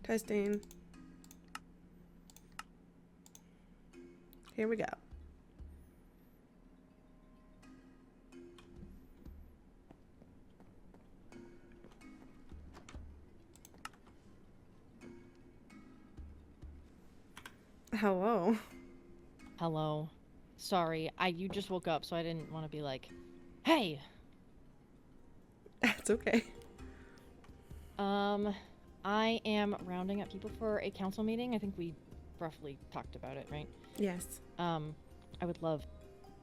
Testing. Here we go. Hello. Hello. Sorry, you just woke up, so I didn't want to be like, hey! It's okay. I am rounding up people for a council meeting. I think we roughly talked about it, right? Yes. I would love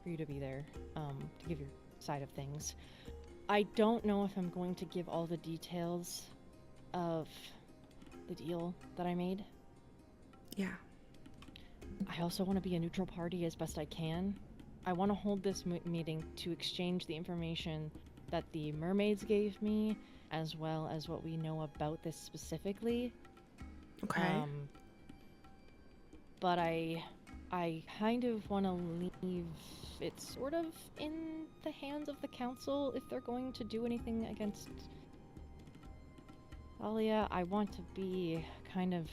for you to be there, to give your side of things. I don't know if I'm going to give all the details of the deal that I made. Yeah. I also want to be a neutral party as best I can. I want to hold this meeting to exchange the information that the mermaids gave me, as well as what we know about this specifically. Okay. But I kind of want to leave it sort of in the hands of the council if they're going to do anything against Thalia. I want to be kind of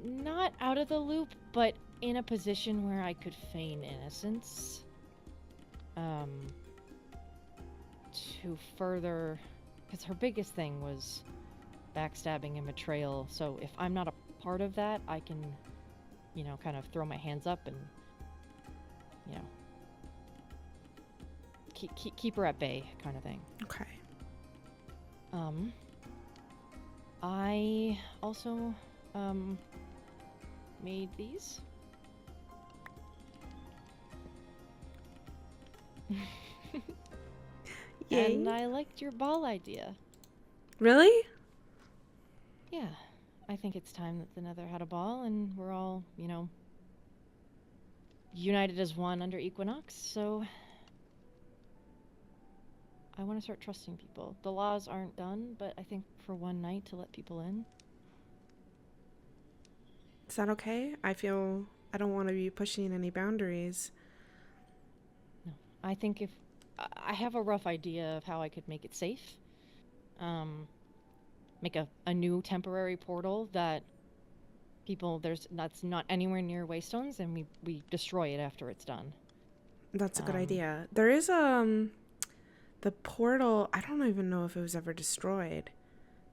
not out of the loop, but in a position where I could feign innocence. To further, because her biggest thing was backstabbing and betrayal, so if I'm not a part of that, I can, kind of throw my hands up and, keep her at bay kind of thing. Okay. I also, made these. Yay. And I liked your ball idea. Really? Yeah. I think it's time that the Nether had a ball and we're all, united as one under Equinox, so I want to start trusting people. The laws aren't done, but I think for one night to let people in. Is that okay? I feel I don't want to be pushing any boundaries. No. I think if I have a rough idea of how I could make it safe. Make a new temporary portal that that's not anywhere near Waystones, and we destroy it after it's done. That's a good idea. There is the portal, I don't even know if it was ever destroyed.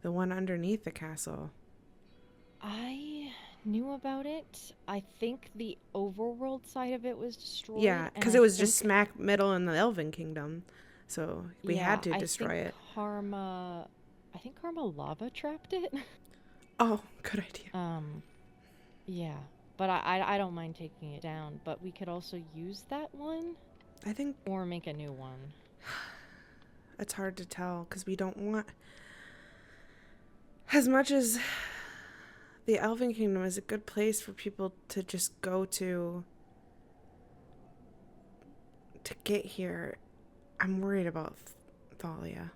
The one underneath the castle. I knew about it. I think the overworld side of it was destroyed. Yeah, because it was just smack middle in the Elven Kingdom. So we had to destroy it. I think Karma Lava trapped it. Oh, good idea. Yeah. But I don't mind taking it down. But we could also use that one. I think... Or make a new one. It's hard to tell because we don't want... As much as the Elven Kingdom is a good place for people to just go to get here, I'm worried about Thalia.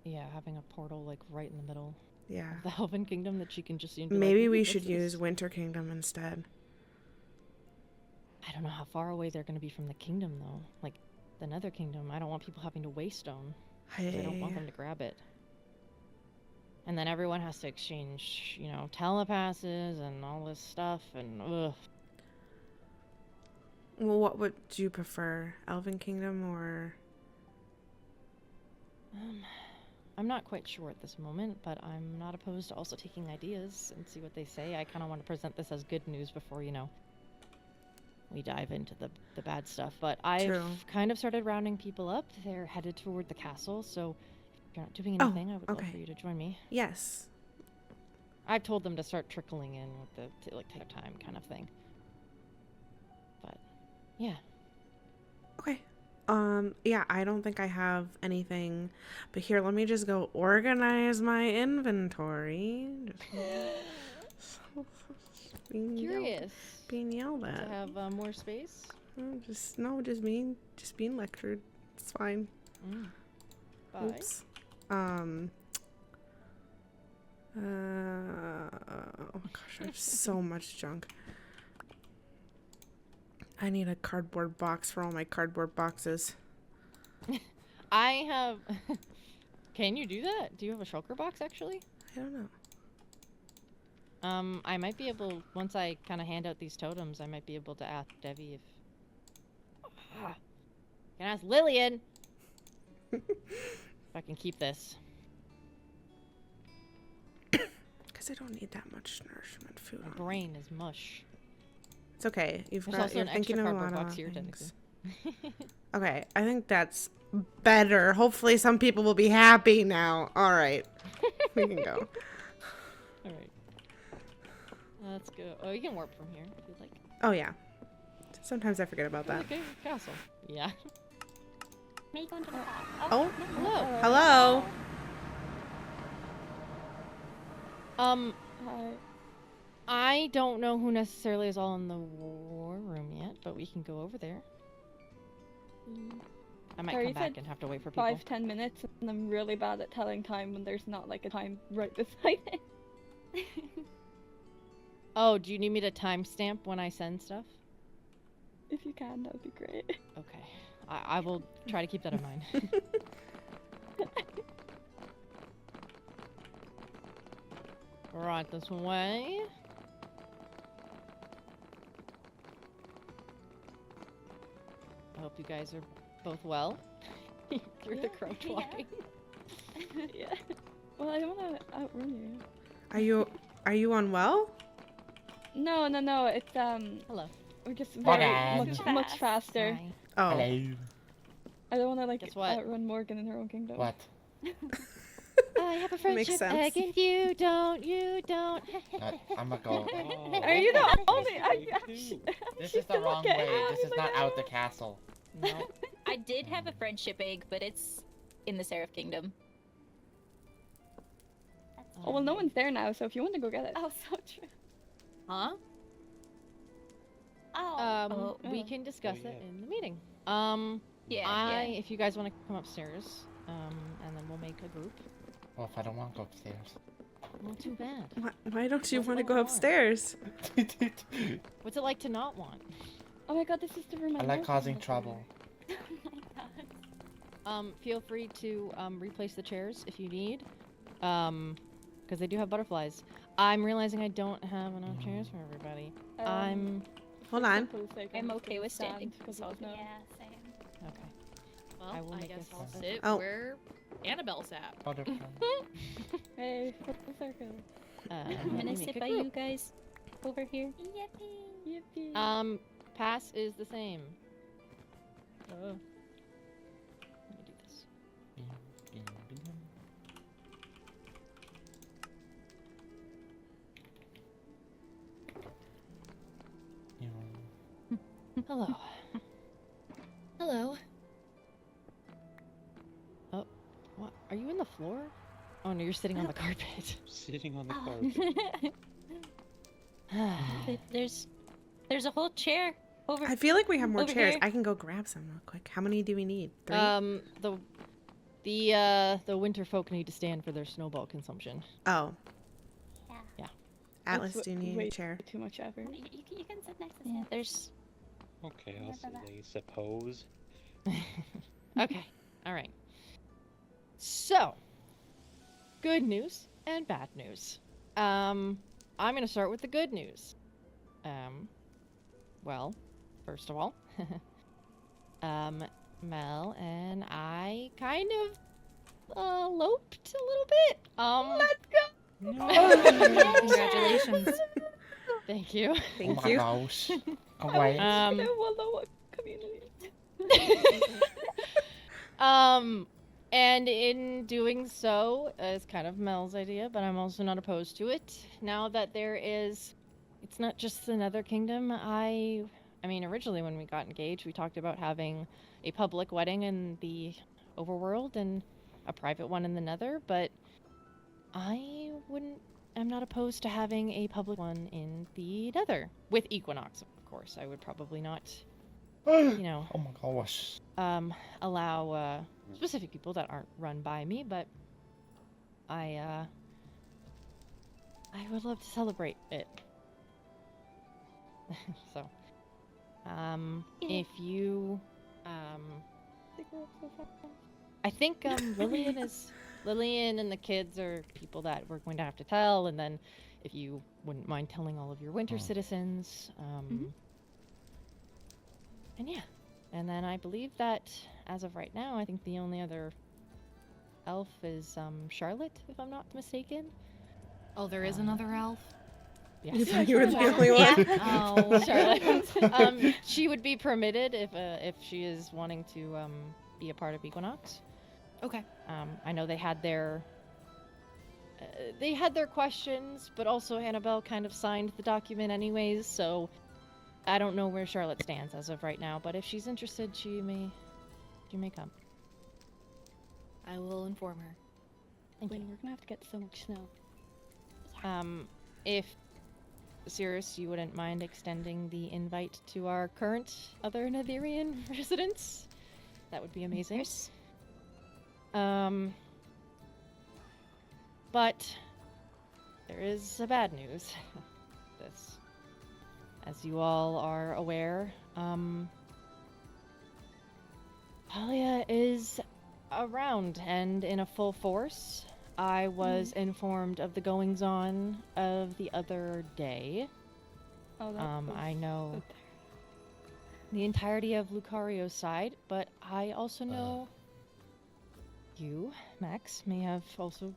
Yeah, having a portal like right in the middle. Yeah. Of the Elven Kingdom that she can just use. Maybe we should use Winter Kingdom instead. I don't know how far away they're going to be from the kingdom though. Like the Nether Kingdom, I don't want people having to Waystone. I don't want them to grab it. And then everyone has to exchange, telepasses and all this stuff, and ugh. Well, what would you prefer, Elven Kingdom or? I'm not quite sure at this moment, but I'm not opposed to also taking ideas and see what they say. I kind of want to present this as good news before, we dive into the bad stuff. But I've kind of started rounding people up. They're headed toward the castle, so if you're not doing anything, I would love for you to join me. Yes. I've told them to start trickling in with take time kind of thing. But, yeah. Okay. Yeah, I don't think I have anything, but here, let me just go organize my inventory. Curious. Being yelled at. To have more space? Just being lectured. It's fine. Bye. Oops. Oh gosh, I have so much junk. I need a cardboard box for all my cardboard boxes. I have... Can you do that? Do you have a shulker box, actually? I don't know. I might be able, once I kind of hand out these totems, I might be able to ask Devi if... Can ask Lillian if I can keep this. Because I don't need that much nourishment food. My brain is mush. It's okay. There's also you're an extra thinking of a cardboard lot box of here, things. technically. Okay, I think that's better. Hopefully some people will be happy now. All right. We can go. Alright. Let's go. Oh, you can warp from here if you'd like. Oh, yeah. Sometimes I forget about that. Okay, castle. Yeah. Me going to the top. Oh, Hello. hello. I don't know who necessarily is all in the war room yet, but we can go over there. I might Sorry, come you back said and have to wait for people. 5-10 minutes, and I'm really bad at telling time when there's not like a time right beside it. Oh, do you need me to timestamp when I send stuff? If you can, that would be great. Okay. I will try to keep that in mind. Right this way. I hope you guys are both well. Through the crouch walking. Yeah. Well, I don't want to outrun you. Are you unwell? No. It's Hello. we're just What very on? much faster. Hi. Oh. Hello. I don't want to like Guess what? outrun Morgan in her own kingdom. What? I have a Makes friendship sense. egg and you don't. I'm a go. Are you the only? This is the wrong way. This is not out the castle. No. I did have a friendship egg, but it's in the Seraph Kingdom. Oh well, no one's there now, so if you want to go get it. Oh, so true. Huh? Oh. We Oh. can discuss Oh, it yeah. in the meeting. Yeah. If you guys want to come upstairs, and then we'll make a group. Well, if I don't want to go upstairs. Not too bad. Why don't you What's want to not go want? upstairs? What's it like to not want? Oh my god, this is the room. I like Morgan causing was in. trouble. Feel free to replace the chairs if you need, because they do have butterflies. I'm realizing I don't have enough chairs for everybody. Hold on. For the sake of I'm just okay gonna with standing. stand, 'cause of the snow. same. Okay. Well, I will I make guess this I'll happen. sit Oh. where Annabelle's at. Butterfly. Hey, full circle. I'm let gonna me sit make a by group. you guys over here. Yippee. Pass is the same. Let me do this. Hello. Hello. Oh, what? Are you in the floor? Oh no, you're sitting on the carpet. Sitting on the Oh. carpet. There's a whole chair over. I feel like we have more Over chairs. here. I can go grab some real quick. How many do we need? 3? The winter folk need to stand for their snowball consumption. Oh. Yeah. Atlas, That's do you need a way chair? Too much effort. You can sit next to him. There's. Okay, I'll say I suppose. Okay. All right. So, good news and bad news. I'm gonna start with the good news. Well, first of all, Mel and I kind of eloped a little bit. Let's go. Congratulations. Thank you. Thank oh you. my gosh. Oh wait. I don't know what community. And in doing so, it's kind of Mel's idea, but I'm also not opposed to it. Now that it's not just another kingdom. I mean, originally when we got engaged, we talked about having a public wedding in the overworld and a private one in the nether, but I'm not opposed to having a public one in the nether. With Equinox, of course. I would probably not, you know, Oh my gosh. allow specific people that aren't run by me, but I would love to celebrate it. So, if you, I think Lillian is Lillian and the kids are people that we're going to have to tell, and then if you wouldn't mind telling all of your winter citizens. And yeah. And then I believe that, as of right now, I think the only other elf is Charlotte, if I'm not mistaken. Oh, there is another elf? Yes. You thought you were the only one? Oh, Charlotte. She would be permitted if she is wanting to be a part of Equinox. Okay. I know they had their questions, but also Annabelle kind of signed the document anyways, so I don't know where Charlotte stands as of right now, but if she's interested, she may come. I will inform her. Thank you. We're gonna have to get so much snow. If Cirrus, you wouldn't mind extending the invite to our current other Netherian residents, that would be amazing. Yes. But there is a bad news. This, as you all are aware, Thalia is around and in a full force. I was informed of the goings-on of the other day. Oh, that I know good. the entirety of Lucario's side, but I also know you, Max, may have also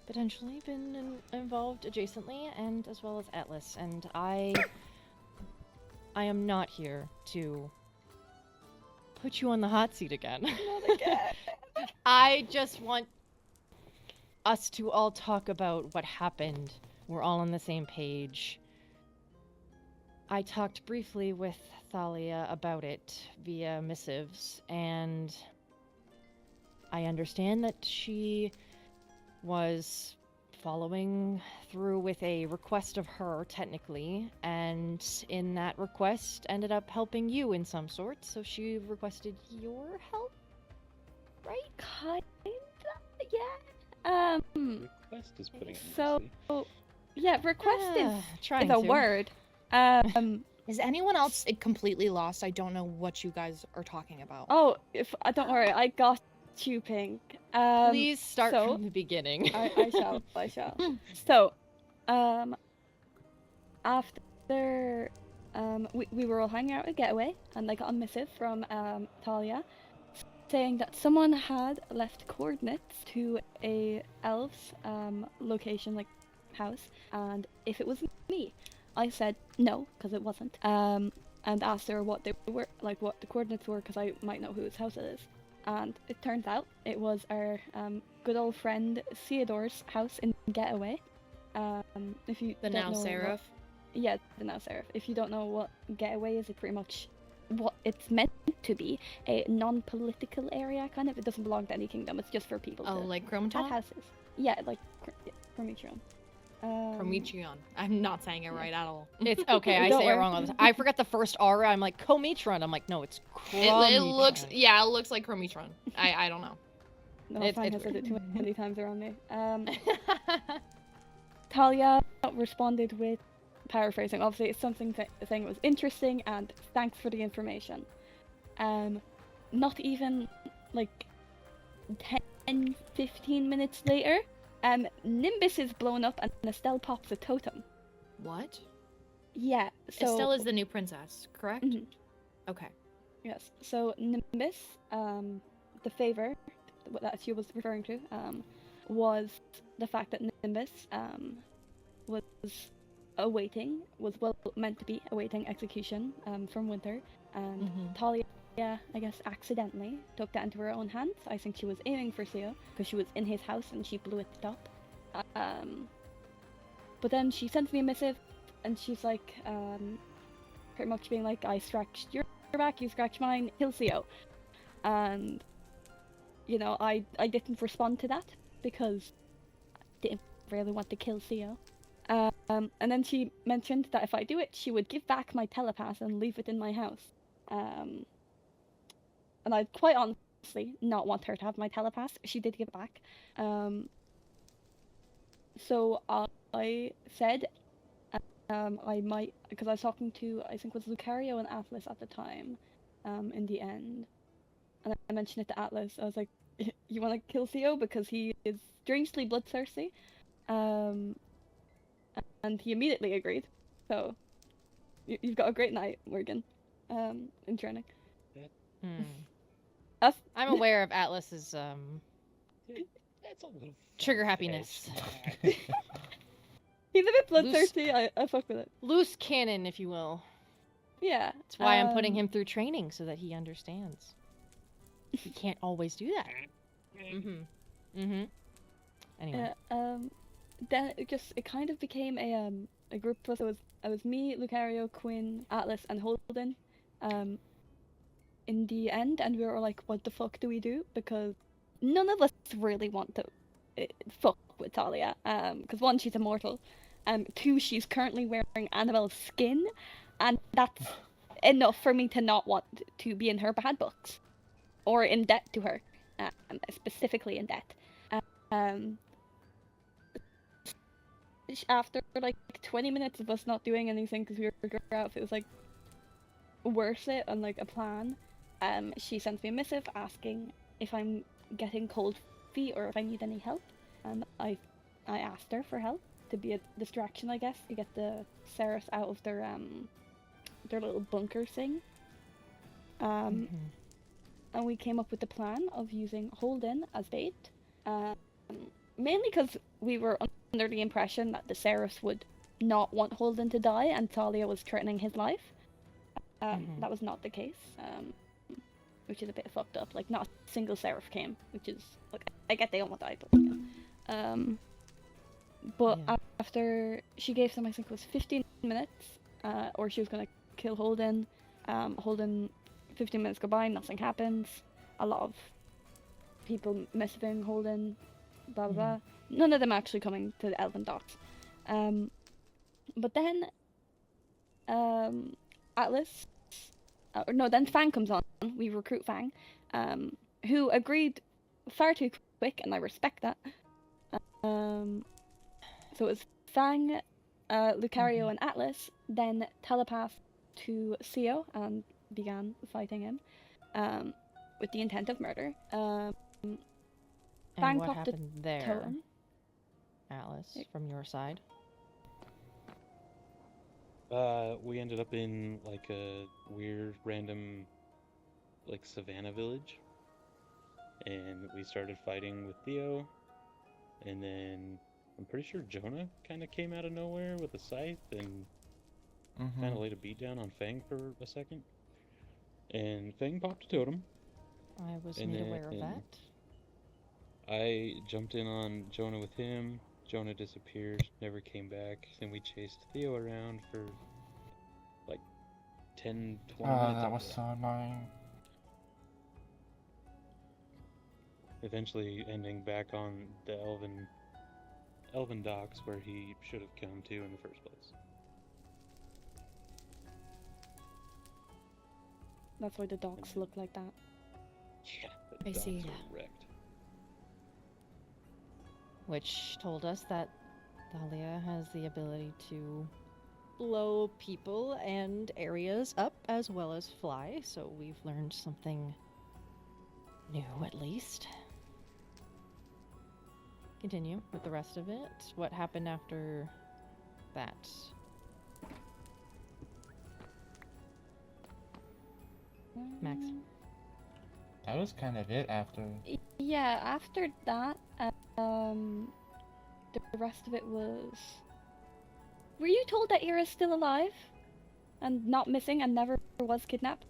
potentially been involved adjacently, and as well as Atlas. And I am not here to put you on the hot seat again. Not again. I just want us to all talk about what happened. We're all on the same page. I talked briefly with Thalia about it via missives, and I understand that she was following through with a request of her, technically, and in that request ended up helping you in some sort, so she requested your help, right? Kinda, yeah. Request is putting it So, nicely. yeah, request Trying is a to. word. Is anyone else completely lost? I don't know what you guys are talking about. Oh, if don't worry, I got you, Pink. Please start so- from the beginning. I shall. So, after we were all hanging out at Getaway, and I got a missive from Thalia saying that someone had left coordinates to a elf's location, like house, and if it was me, I said no, because it wasn't, and asked her what they were, like what the coordinates were, because I might know whose house it is. And it turns out it was our good old friend Theodore's house in Getaway. If you The don't now know Seraph? yeah, the now Seraph. If you don't know what Getaway is, it's pretty much what it's meant to be, a non-political area, kind of. It doesn't belong to any kingdom. It's just for people Oh, to like have Chromaton? houses. Yeah, like Promethean. Promethean. I'm not saying it right at all. It's okay, I Don't say it worry. wrong all the time. I forget the first R, I'm like, Cometron. I'm like, no, it's It looks, Chrometron. yeah, it looks like Chrometron. I don't know. No, It's Fang has said weird. it too many times around me. Talia responded with, paraphrasing, obviously it's something saying it was interesting and thanks for the information. Not even like 10-15 minutes later, Nimbus is blown up and Estelle pops a totem. What? Yeah, so Estelle is the new princess, correct? Mhm. Okay. Yes, so Nimbus, the favor that she was referring to, was the fact that Nimbus was meant to be awaiting execution from Winter, and Talia, I guess, accidentally took that into her own hands. I think she was aiming for Theo because she was in his house and she blew it up. But then she sends me a missive, and she's like, pretty much being like, I scratched your back, you scratched mine, kill Theo. And you know, I didn't respond to that because I didn't really want to kill Theo. And then she mentioned that if I do it, she would give back my telepath and leave it in my house. And I'd quite honestly not want her to have my telepath. She did give it back. So I said I might, because I was talking to, I think it was Lucario and Atlas at the time, in the end. And I mentioned it to Atlas. I was like, you want to kill Theo because he is strangely bloodthirsty. And he immediately agreed. So, you've got a great night, Morgan, in training. I'm aware of Atlas's That's a little trigger happiness. He's a bit bloodthirsty. I fuck with it. Loose cannon, if you will. Yeah. That's why I'm putting him through training so that he understands. He can't always do that. Anyway. Then it kind of became a group of us. It was me, Lucario, Quinn, Atlas, and Holden. In the end, and we were like, what the fuck do we do? Because none of us really want to fuck with Thalia. Because one, she's immortal. Two, she's currently wearing Annabelle's skin, and that's enough for me to not want to be in her bad books, or in debt to her, specifically in debt. After like 20 minutes of us not doing anything because we were figuring out if it was like worth it and like a plan, she sends me a missive asking if I'm getting cold feet or if I need any help, and I asked her for help to be a distraction, I guess, to get the Seraphs out of their little bunker thing. And we came up with the plan of using Holden as bait, mainly because we were under the impression that the Seraphs would not want Holden to die and Thalia was threatening his life. That was not the case, which is a bit fucked up. Like, not a single Seraph came, which is, like, I get they almost died, but yeah. But after she gave them, I think it was 15 minutes, or she was gonna kill Holden. Holden, 15 minutes go by, nothing happens. A lot of people messaging Holden, blah blah blah. None of them actually coming to the Elven docks. But then, Atlas, then Fang comes on. We recruit Fang, who agreed far too quick, and I respect that. So it was Fang, Lucario, and Atlas, then telepathed to Theo and began fighting him, with the intent of murder. And Fang what popped happened a there, totem. Atlas, from your side? We ended up in like a weird random like savannah village, and we started fighting with Theo, and then I'm pretty sure Jonah kind of came out of nowhere with a scythe and kind of laid a beat down on Fang for a second, and Fang popped a totem. I was made aware of that. I jumped in on Jonah with him. Jonah disappeared, never came back. Then we chased Theo around for like 10, 20 minutes. That was so annoying. Eventually ending back on the Elven docks where he should have come to in the first place. That's why the docks look like that. Yeah, I see. Were wrecked. Which told us that Thalia has the ability to blow people and areas up as well as fly, so we've learned something new at least. Continue with the rest of it. What happened after that? Max? That was kind of it after. Yeah, after that, the rest of it was... Were you told that Ira's still alive? And not missing and never was kidnapped?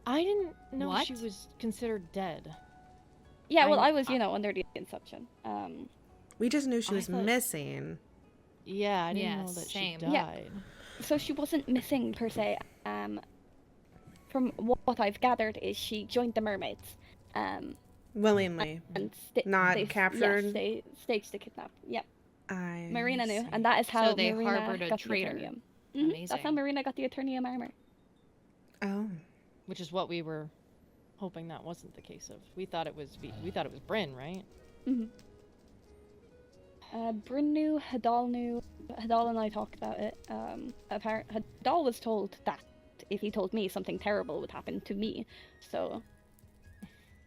I didn't know What? she was considered dead. Yeah, well, I was, under the inception. We just knew she I was thought- missing. Yeah, I didn't Yeah, know that same. she Yeah. died. So she wasn't missing, per se. From what I've gathered is she joined the mermaids. Willingly. And Not yes, captured? they staged the kidnap. Yep. I Marina knew, see. and that is how So they Marina harbored a got traitor. the Eternium. That's how Amazing. Marina got the Eternium armor. Oh. Which is what we were hoping that wasn't the case of. We thought it was Bryn, right? Bryn knew, Hadal knew. Hadal and I talked about it. Hadal was told that if he told me, something terrible would happen to me. So,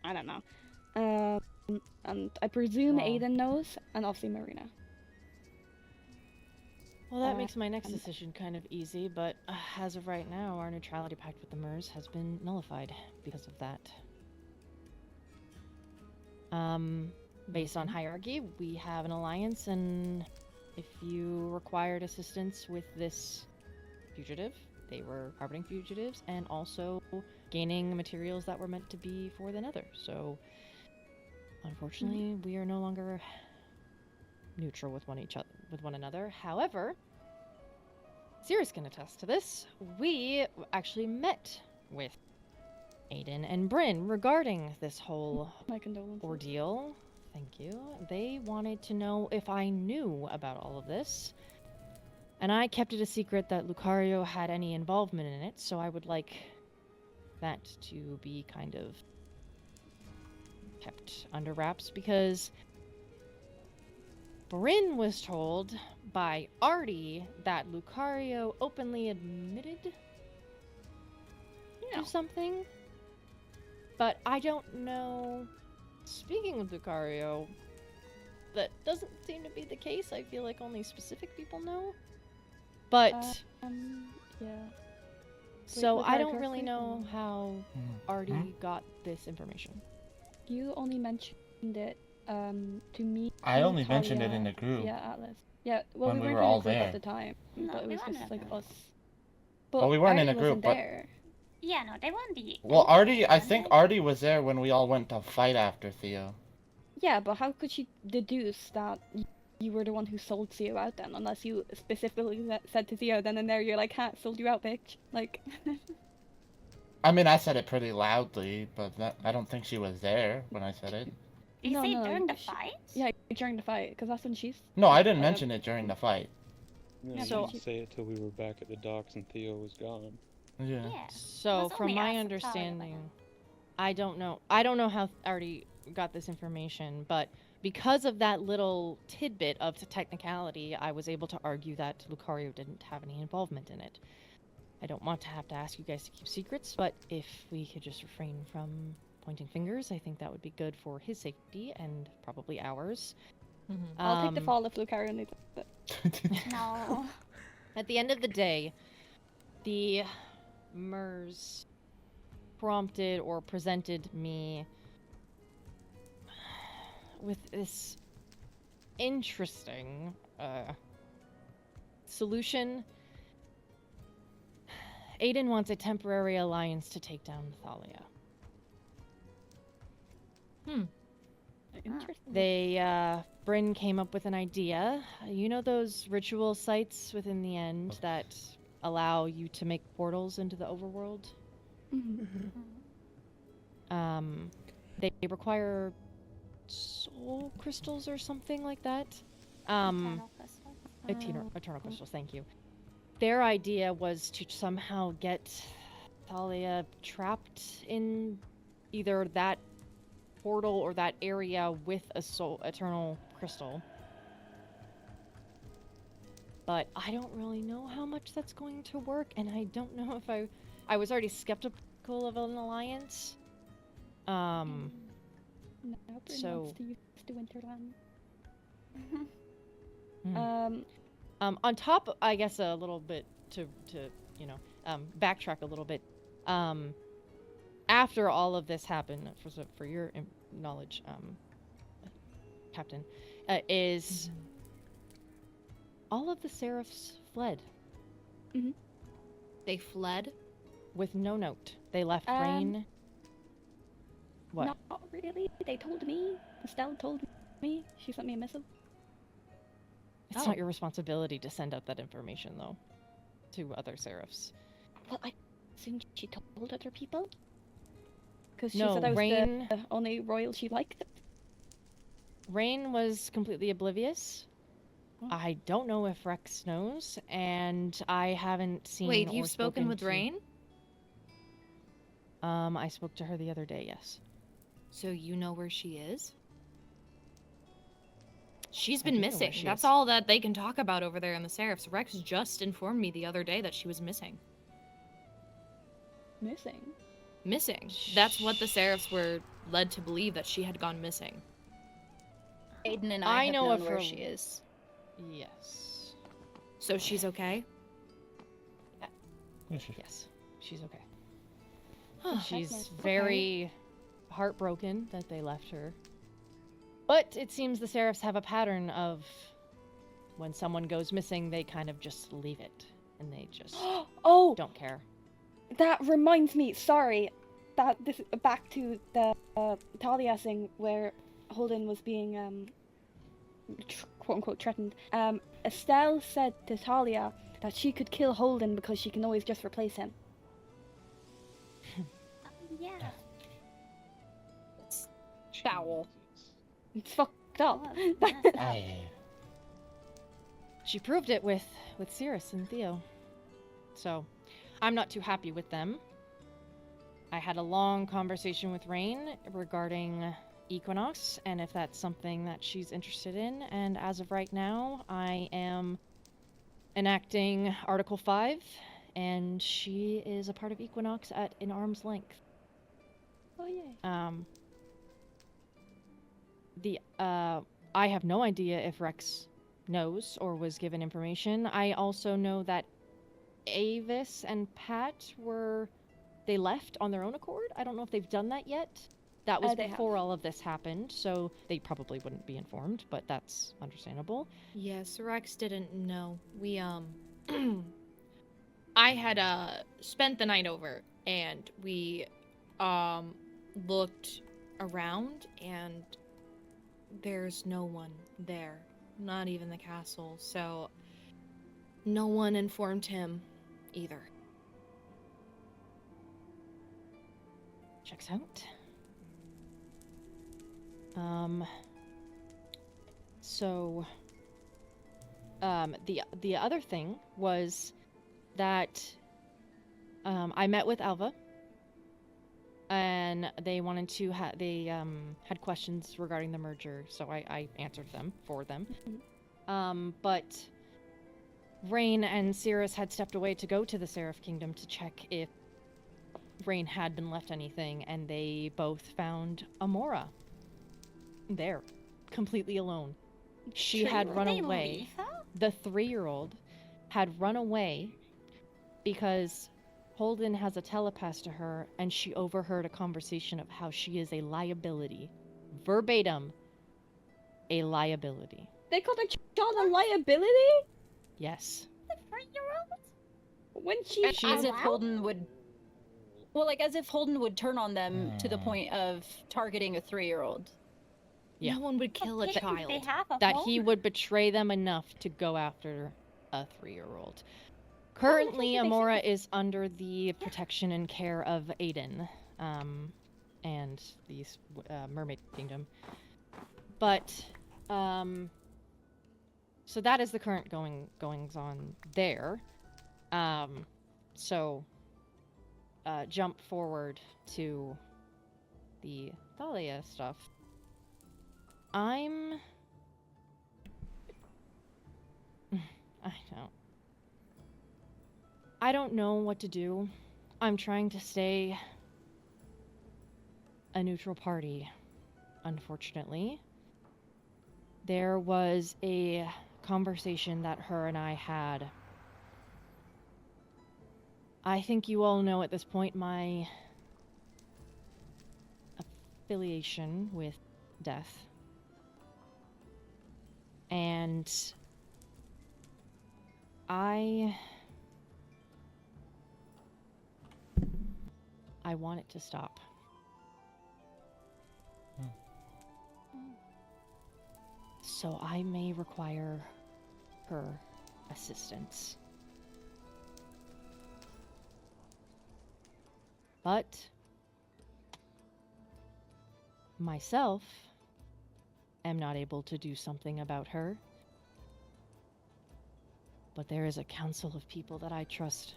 I don't know. and I presume Wow. Aiden knows, and obviously Marina. Well, that makes my next Um, decision kind of easy, but as of right now, our neutrality pact with the Mers has been nullified because of that. Based on hierarchy, we have an alliance, and if you required assistance with this fugitive, they were harboring fugitives and also gaining materials that were meant to be for the Nether. So, unfortunately, we are no longer neutral with one another. However, Sirius can attest to this. We actually met with Aiden and Bryn regarding this whole My condolences. ordeal. Thank you. They wanted to know if I knew about all of this. And I kept it a secret that Lucario had any involvement in it, so I would like that to be kind of kept under wraps because Bryn was told by Artie that Lucario openly admitted to something. But I don't know. Speaking of Lucario, that doesn't seem to be the case. I feel like only specific people know. But Yeah. so Wait, I Lucario don't really correctly? know how Artie got this information. You only mentioned it to me. I only mentioned it Talia, in the group. Yeah, Atlas. Yeah, well, When we we weren't were in all a group there. at the time, No, but it we was weren't just in a like group. us. But Well, we weren't in a Artie group, wasn't but- there. Yeah, no, they won't be. Well, Artie, I think Artie was there when we all went to fight after Theo. Yeah, but how could she deduce that you were the one who sold Theo out then? Unless you specifically said to Theo, then and there you're like, "Ha, sold you out, bitch." Like. I mean, I said it pretty loudly, but I don't think she was there when I said it. Did you say No, during the she- fight? Yeah, during the fight, because that's when she's. No, I didn't mention it during the fight. No, Yeah, you so- didn't say it till we were back at the docks and Theo was gone. Yeah. Yeah. So, was from only my us and Talia, understanding, I don't know how Artie got this information, but because of that little tidbit of the technicality, I was able to argue that Lucario didn't have any involvement in it. I don't want to have to ask you guys to keep secrets, but if we could just refrain from pointing fingers, I think that would be good for his safety and probably ours. I'll take the fall if Lucario needs it. No. At the end of the day, the MERS prompted or presented me with this interesting solution. Aiden wants a temporary alliance to take down Thalia. Interesting. Bryn came up with an idea. You know those ritual sites within the end that allow you to make portals into the overworld? They require soul crystals or something like that. Eternal crystal. Eternal crystals, thank you. Their idea was to somehow get Thalia trapped in either that portal or that area with a eternal crystal. But I don't really know how much that's going to work, and I don't know if I was already skeptical of an alliance. Now Bryn so- wants to use the Winterland. Hmm. On top, I guess a little bit to backtrack a little bit. After all of this happened, for your knowledge, Captain, is all of the Seraphs fled They fled. with no note. They left Um, Rain. What? Not really. They told me. Estelle told me. She sent me a missive. It's not your responsibility to send out that information, though, to other Seraphs. Well, I assumed she told other people. Because she No, said I was Rain- the only royal she liked. Rain was completely oblivious. Oh. I don't know if Rex knows, and I haven't seen. Wait, or you've spoken with to- Rain? I spoke to her the other day. Yes. So you know where she is? She's I been do know where missing. she That's is. all that they can talk about over there in the Seraphs. Rex just informed me the other day that she was missing. Missing. Missing. That's what the Seraphs were led to believe, that she had gone missing. Aiden and I I have know known of where her- she is. Yes. So she's okay? Yes, she's okay. That's She's nice. Okay. very heartbroken that they left her. But it seems the Seraphs have a pattern of when someone goes missing, they kind of just leave it. And they just Oh, don't care. that reminds me. Sorry, that this back to the Thalia thing where Holden was being quote unquote threatened. Estelle said to Thalia that she could kill Holden because she can always just replace him. Yeah. It's foul. It's fucked up. Aye. She proved it with Cirrus and Theo. So, I'm not too happy with them. I had a long conversation with Rain regarding Equinox, and if that's something that she's interested in, and as of right now, I am enacting Article 5, and she is a part of Equinox at an arm's length. Oh yeah. I have no idea if Rex knows or was given information. I also know that Avis and Pat they left on their own accord. I don't know if they've done that yet. That was They before have. all of this happened, so they probably wouldn't be informed, but that's understandable. Yes, Rex didn't know. We, I had, spent the night over, and we, looked around, and there's no one there. Not even the castle, so no one informed him either. Checks out. The other thing was that I met with Alva, and they wanted to had questions regarding the merger, so I answered them for them. But Rain and Cirrus had stepped away to go to the Seraph Kingdom to check if Rain had been left anything, and they both found Amora there, completely alone. She had run away. The 3-year-old had run away because Holden has a telepath to her, and she overheard a conversation of how she is a liability. Verbatim, a liability. They called a child a liability Yes. The 3-year-old? when she. As if Holden would. Well, like as if Holden would turn on them to the point of targeting a 3-year-old. Yeah. No one would kill a child. They have a That home? he would betray them enough to go after a 3-year-old. Currently, they Amora is under the protection and care of Aiden, and the Mermaid Kingdom. But, so that is the current goings on there. Jump forward to the Thalia stuff. I don't know what to do. I'm trying to stay a neutral party, unfortunately. There was a conversation that her and I had. I think you all know at this point my affiliation with death. And I want it to stop. So I may require her assistance. But myself am not able to do something about her. But there is a council of people that I trust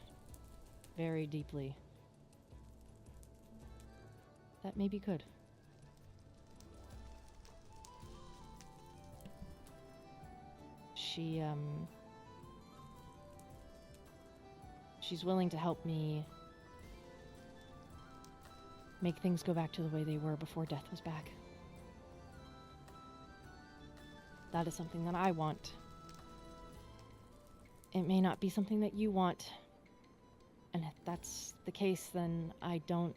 very deeply that maybe could. She's willing to help me make things go back to the way they were before death was back. that is something that I want. It may not be something that you want. And if that's the case, then I don't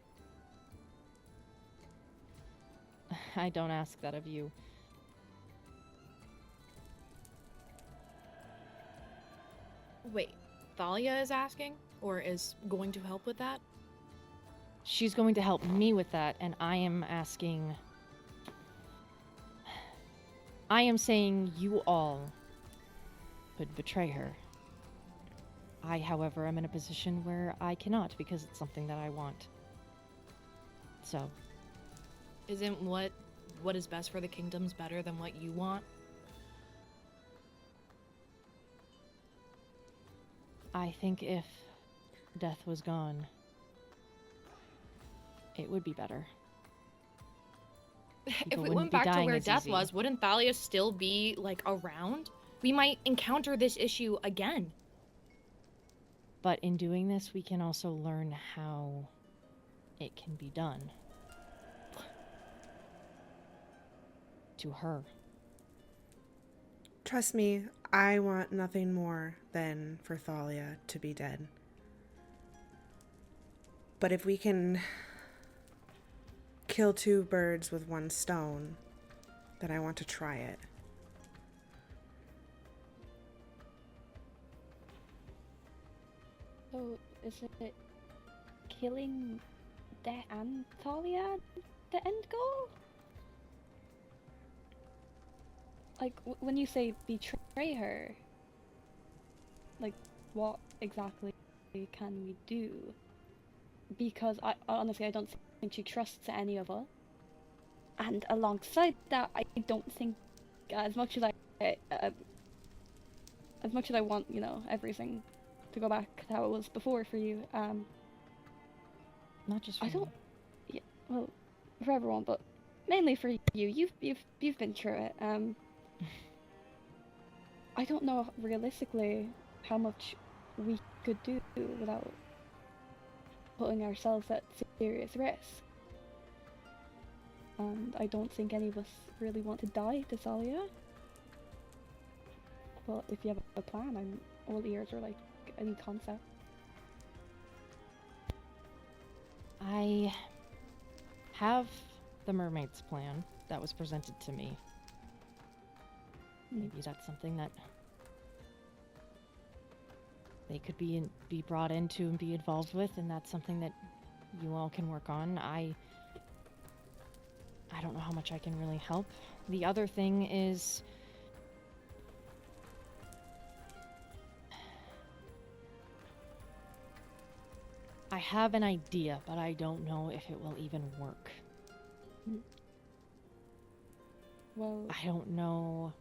ask that of you. Wait, Thalia is asking? Or is going to help with that? She's going to help me with that, and I am asking... I am saying you all could betray her. I, however, am in a position where I cannot because it's something that I want. So... Isn't what is best for the kingdoms better than what you want? I think if Death was gone, it would be better. If People we wouldn't went be back to dying where as Death easy. was, wouldn't Thalia still be, like, around? We might encounter this issue again. But in doing this, we can also learn how it can be done. To her. Trust me, I want nothing more than for Thalia to be dead. But if we can kill two birds with one stone, then I want to try it. So, is it killing Death and Thalia the end goal? Like, when you say betray her, like, what exactly can we do? Because honestly, I don't think she trusts any of us. And alongside that, I don't think, as much as I want, you know, everything to go back to how it was before for you, Not just for I me. don't, yeah, well, for everyone, but mainly for you. You've been through it. I don't know realistically how much we could do without putting ourselves at serious risk. And I don't think any of us really want to die to Thalia. But if you have a plan, I'm all ears, or like any concept. I have the mermaid's plan that was presented to me. Maybe that's something that they could be brought into and be involved with, and that's something that you all can work on. I don't know how much I can really help. The other thing is... I have an idea, but I don't know if it will even work. Well, I don't know.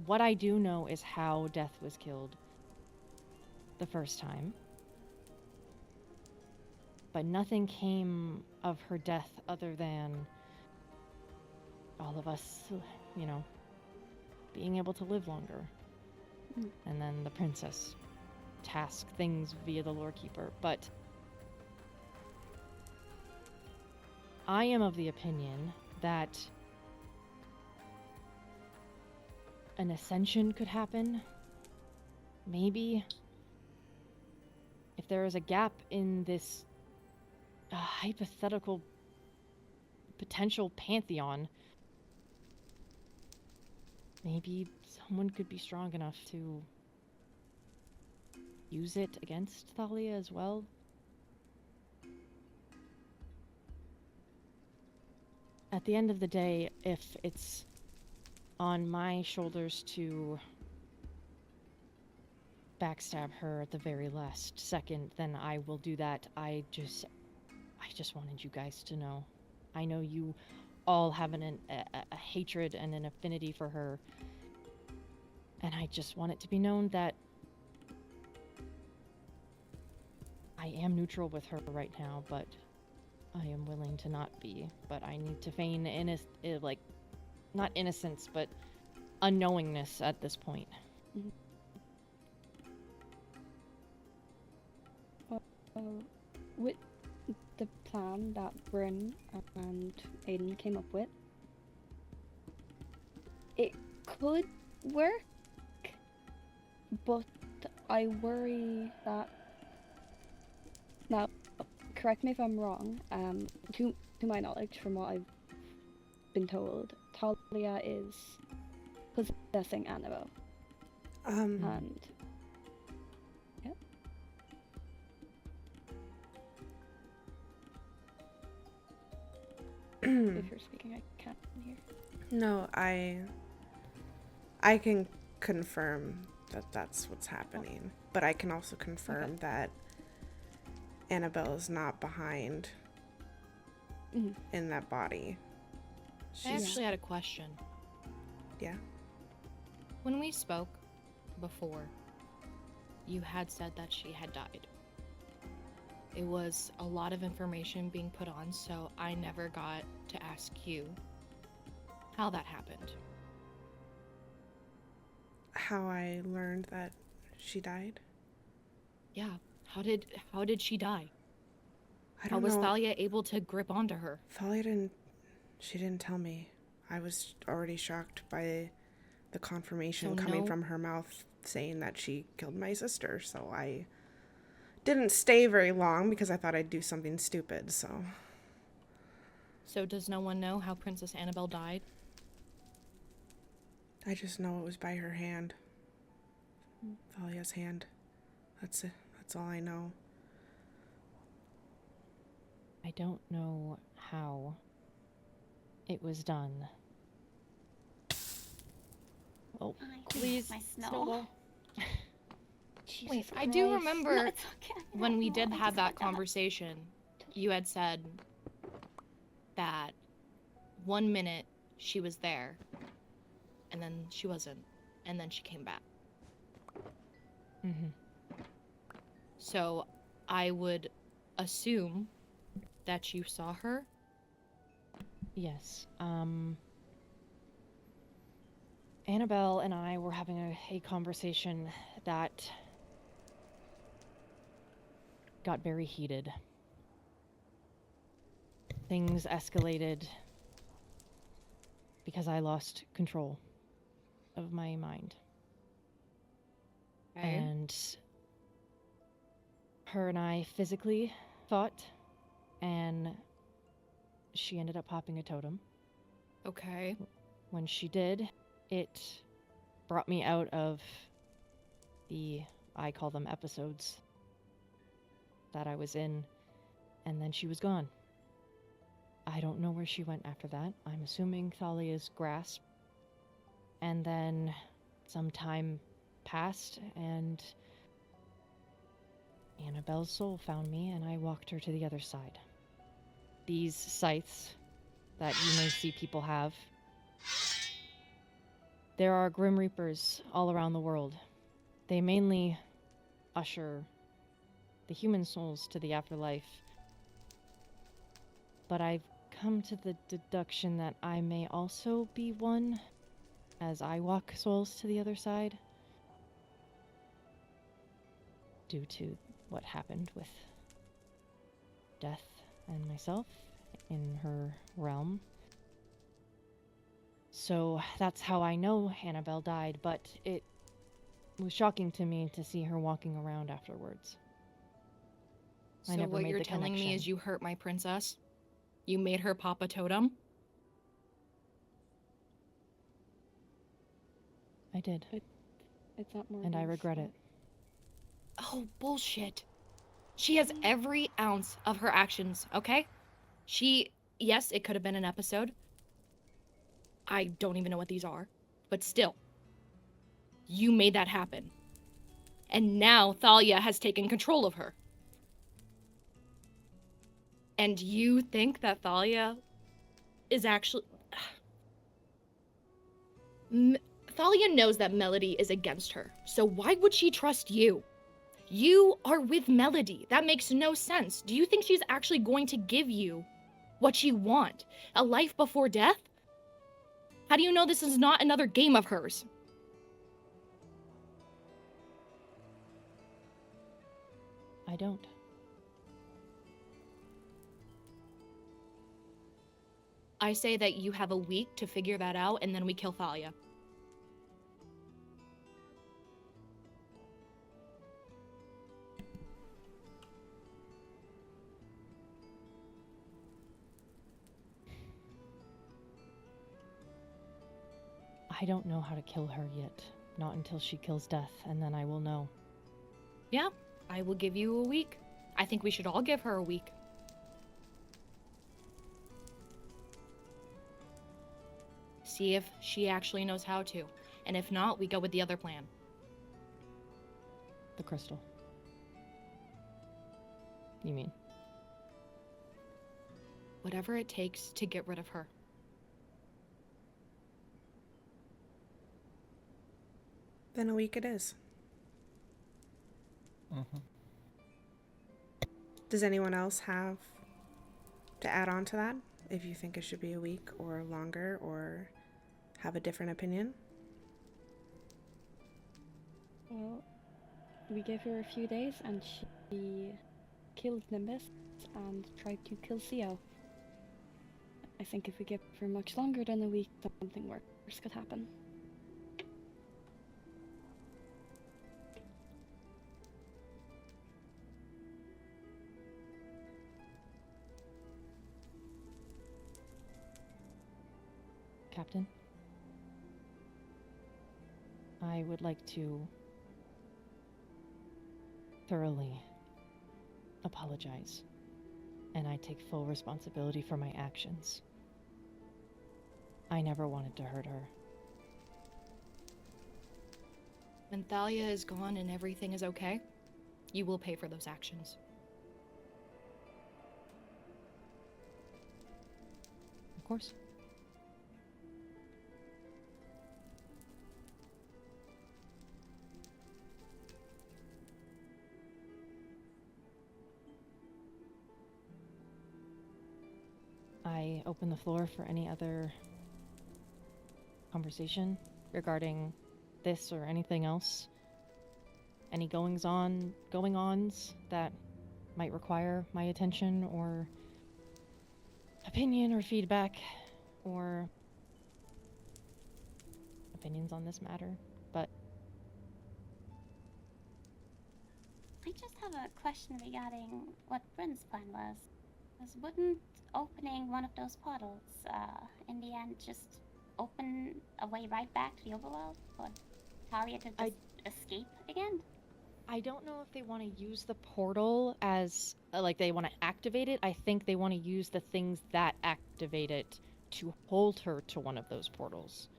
What I do know is how Death was killed the first time. But nothing came of her death other than all of us, you know, being able to live longer. And then the princess task things via the lorekeeper. But I am of the opinion that an ascension could happen. Maybe. If there is a gap in this hypothetical potential pantheon, maybe someone could be strong enough to use it against Thalia as well. At the end of the day, if it's on my shoulders to backstab her at the very last second, then I will do that. I just wanted you guys to know. I know you all have a hatred and an affinity for her, and I just want it to be known that I am neutral with her right now, but I am willing to not be. But I need to feign not innocence, but unknowingness at this point. With the plan that Bryn and Aiden came up with, it could work, but I worry that. Now, correct me if I'm wrong. To my knowledge, from what I've been told, Thalia is possessing Annabelle, and yep. If you're speaking, I can't hear. No, I can confirm that that's what's happening, but I can also confirm that Annabelle is not behind in that body. I actually had a question. Yeah. When we spoke before, you had said that she had died. It was a lot of information being put on, so I never got to ask you how that happened. How I learned that she died? Yeah. How did she die? I How don't was know. Thalia able to grip onto her? Thalia didn't tell me. I was already shocked by the confirmation coming from her mouth saying that she killed my sister, so I didn't stay very long because I thought I'd do something stupid, so. So does no one know how Princess Annabelle died? I just know it was by her hand. Thalia's hand. That's it. That's all I know. I don't know how it was done. Oh, please, my Snowball. Wait, I do remember when we did have that conversation, you had said that 1 minute she was there, and then she wasn't, and then she came back. So I would assume that you saw her? Yes. Annabelle and I were having a conversation that got very heated. Things escalated because I lost control of my mind. Okay. And her and I physically fought, and she ended up popping a totem. Okay. When she did, it brought me out of I call them episodes, that I was in, and then she was gone. I don't know where she went after that. I'm assuming Thalia's grasp. And then some time passed, and Annabelle's soul found me, and I walked her to the other side. These scythes that you may see people have, there are Grim Reapers all around the world. They mainly usher the human souls to the afterlife. But I've come to the deduction that I may also be one, as I walk souls to the other side, due to what happened with Death and myself in her realm. So that's how I know Annabelle died, but it was shocking to me to see her walking around afterwards. So I never what made you're the telling me connection. is you hurt my princess? You made her pop a totem? I did. It's not more. And I regret it. Oh, bullshit. She has every ounce of her actions, okay? Yes, it could have been an episode. I don't even know what these are. But still, you made that happen. And now Thalia has taken control of her. And you think that Thalia is actually... Thalia knows that Melody is against her, so why would she trust you? You are with Melody. That makes no sense. Do you think she's actually going to give you what you want? A life before death? How do you know this is not another game of hers? I don't. I say that you have a week to figure that out, and then we kill Thalia. I don't know how to kill her yet. Not until she kills Death, and then I will know. Yeah, I will give you a week. I think we should all give her a week. See if she actually knows how to. And if not, we go with the other plan. The crystal. You mean? Whatever it takes to get rid of her. Then a week it is. Mm-hmm. Does anyone else have to add on to that? If you think it should be a week or longer, or have a different opinion? Well, we gave her a few days and she killed Nimbus and tried to kill Theo. I think if we give her much longer than a week, something worse could happen. Captain? I would like to thoroughly apologize, and I take full responsibility for my actions. I never wanted to hurt her. When Thalia is gone and everything is okay, you will pay for those actions. Of course. I open the floor for any other conversation regarding this or anything else. Any going-ons that might require my attention or opinion or feedback or opinions on this matter. But I just have a question regarding what Bryn's plan was. Wouldn't opening one of those portals, in the end, just open a way right back to the overworld for Thalia to just escape again? I don't know if they want to use the portal as, like, they want to activate it. I think they want to use the things that activate it to hold her to one of those portals.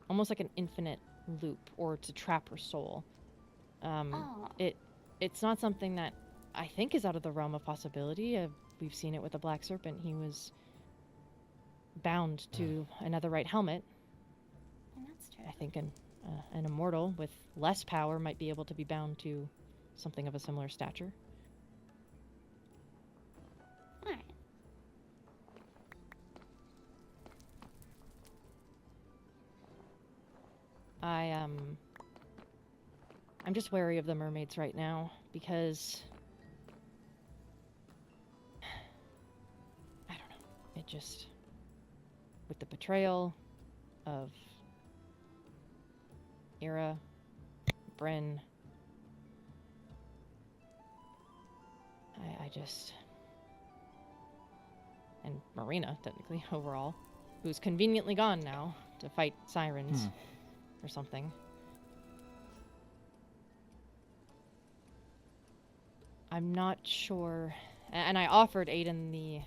Almost like an infinite loop, or to trap her soul. It's not something that I think is out of the realm of possibility. We've seen it with the Black Serpent. He was bound to a netherite helmet. And that's true. I think an immortal with less power might be able to be bound to something of a similar stature. Alright. I'm just wary of the mermaids right now because I don't know. It just, with the betrayal of Ira, Bryn, I just, and Marina, technically, overall, who's conveniently gone now to fight sirens or something. I'm not sure, and I offered Aiden the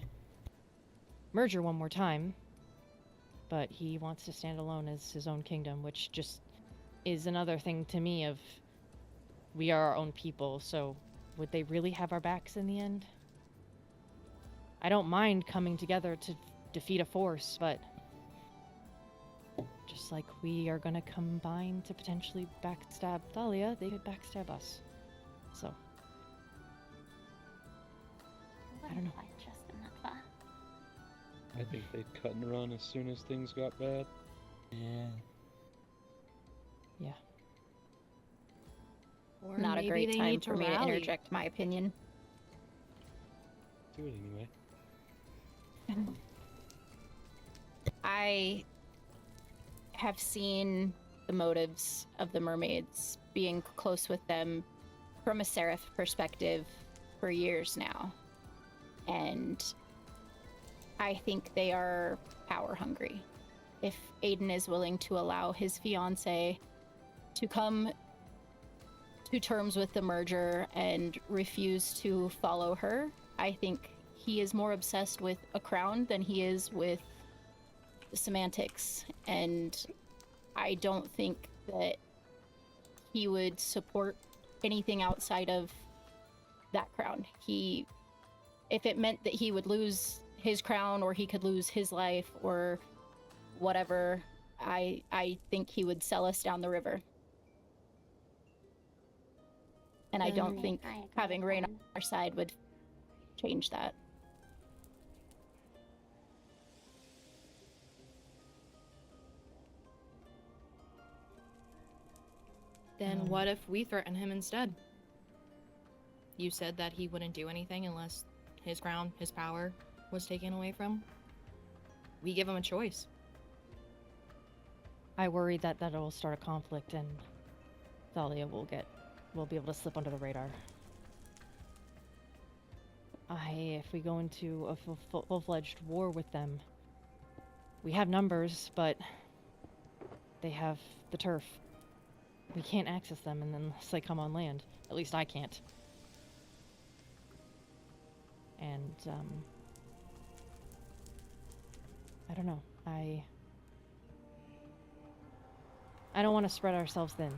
merger one more time, but he wants to stand alone as his own kingdom, which just is another thing to me of, we are our own people, so would they really have our backs in the end? I don't mind coming together to defeat a force, but just like we are gonna combine to potentially backstab Thalia, they could backstab us. So I don't know. Quite trust them that far. I think they'd cut and run as soon as things got bad. Yeah. Yeah. Or Not a maybe great they time need for me to rally. interject my opinion. Do it anyway. I have seen the motives of the mermaids, being close with them from a Seraph perspective for years now. And I think they are power hungry. If Aiden is willing to allow his fiancée to come to terms with the merger and refuse to follow her, I think he is more obsessed with a crown than he is with the semantics. And I don't think that he would support anything outside of that crown. If it meant that he would lose his crown or he could lose his life or whatever, I think he would sell us down the river. And I don't think I agree having with Rain on that. our side would change that. Then what if we threaten him instead? You said that he wouldn't do anything unless his crown, his power, was taken away from. We give him a choice. I worry that that'll start a conflict and Thalia will be able to slip under the radar. If we go into a full-fledged war with them, we have numbers, but they have the turf. We can't access them unless they come on land. At least I can't. And, I don't know. I don't want to spread ourselves thin.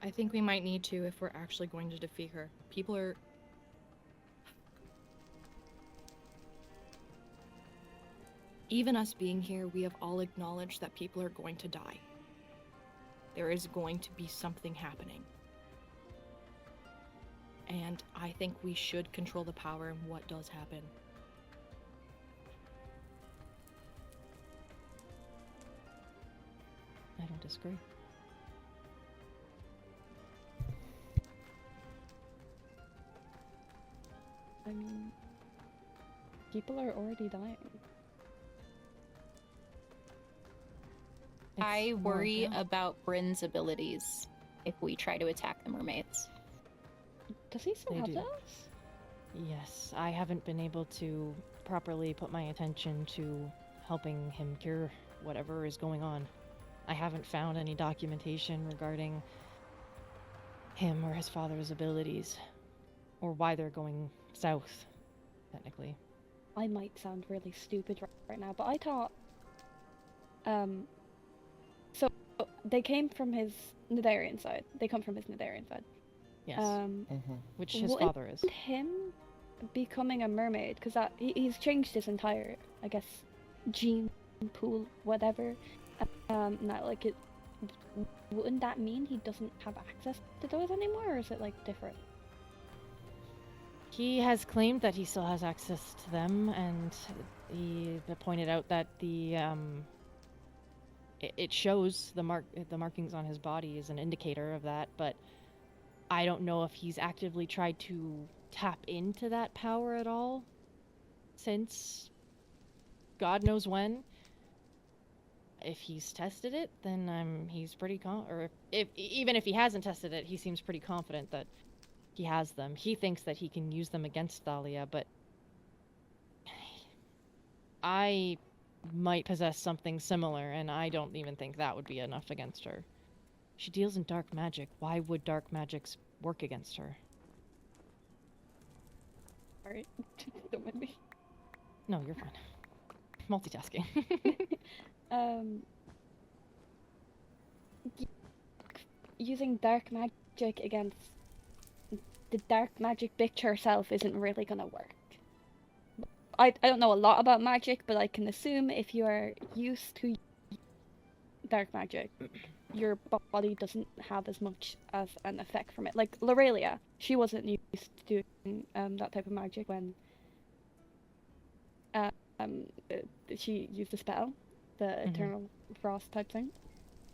I think we might need to if we're actually going to defeat her. People are... Even us being here, we have all acknowledged that people are going to die. There is going to be something happening. And I think we should control the power in what does happen. I don't disagree. I mean, people are already dying. I It's more worry about- about Bryn's abilities if we try to attack the mermaids. Does he still They have do. those? Yes, I haven't been able to properly put my attention to helping him cure whatever is going on. I haven't found any documentation regarding him or his father's abilities, or why they're going south, technically. I might sound really stupid right now, but I thought, so they came from his Nidarian side. They come from his Nidarian side. Yes, which his wouldn't father is. him becoming a mermaid, because that he's changed his entire, I guess, gene pool, whatever. Now, like, wouldn't that mean he doesn't have access to those anymore, or is it like different? He has claimed that he still has access to them, and he pointed out that it shows the markings on his body is an indicator of that, but I don't know if he's actively tried to tap into that power at all since God knows when. If he's tested it, then he's pretty or even if he hasn't tested it, he seems pretty confident that he has them. He thinks that he can use them against Thalia, but I might possess something similar, and I don't even think that would be enough against her. She deals in dark magic. Why would dark magics work against her? Sorry, don't mind me. No, you're fine. Multitasking. Using dark magic against the dark magic bitch herself isn't really gonna work. I don't know a lot about magic, but I can assume if you are used to dark magic, your body doesn't have as much as an effect from it. Like Lorelia, she wasn't used to doing that type of magic when she used a spell, the Eternal Frost type thing,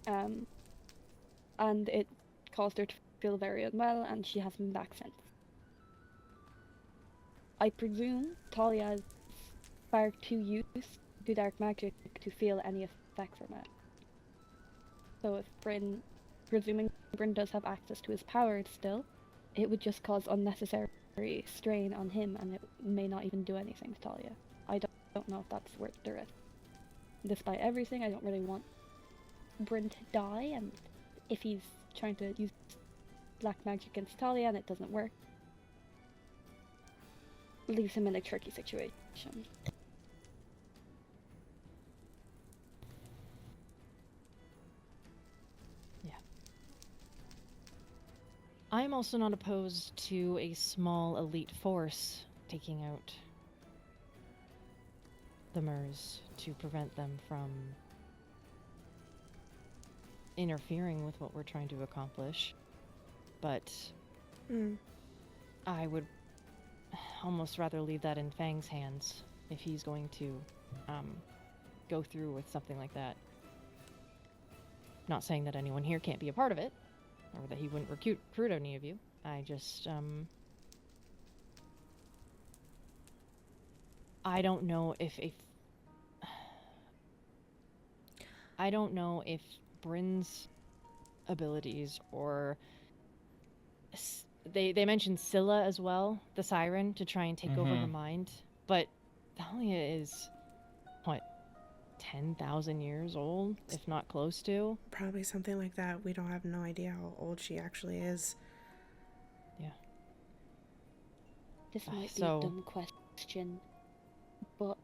and it caused her to feel very unwell, and she hasn't been back since. I presume Thalia's far too used to dark magic to feel any effect from it. So if Bryn, presuming Bryn does have access to his powers still, it would just cause unnecessary strain on him, and it may not even do anything to Thalia. I don't know if that's worth the risk. Despite everything, I don't really want Bryn to die, and if he's trying to use black magic against Thalia and it doesn't work, leaves him in a tricky situation. I'm also not opposed to a small elite force taking out the Mers to prevent them from interfering with what we're trying to accomplish. But I would almost rather leave that in Fang's hands if he's going to go through with something like that. Not saying that anyone here can't be a part of it, or that he wouldn't recruit any of you. I just, I don't know if Bryn's abilities, or they mentioned Scylla as well, the siren, to try and take over her mind. But Thalia is, what, 10,000 years old, if not close to? Probably something like that. We don't have no idea how old she actually is. Yeah. This might be a dumb question, but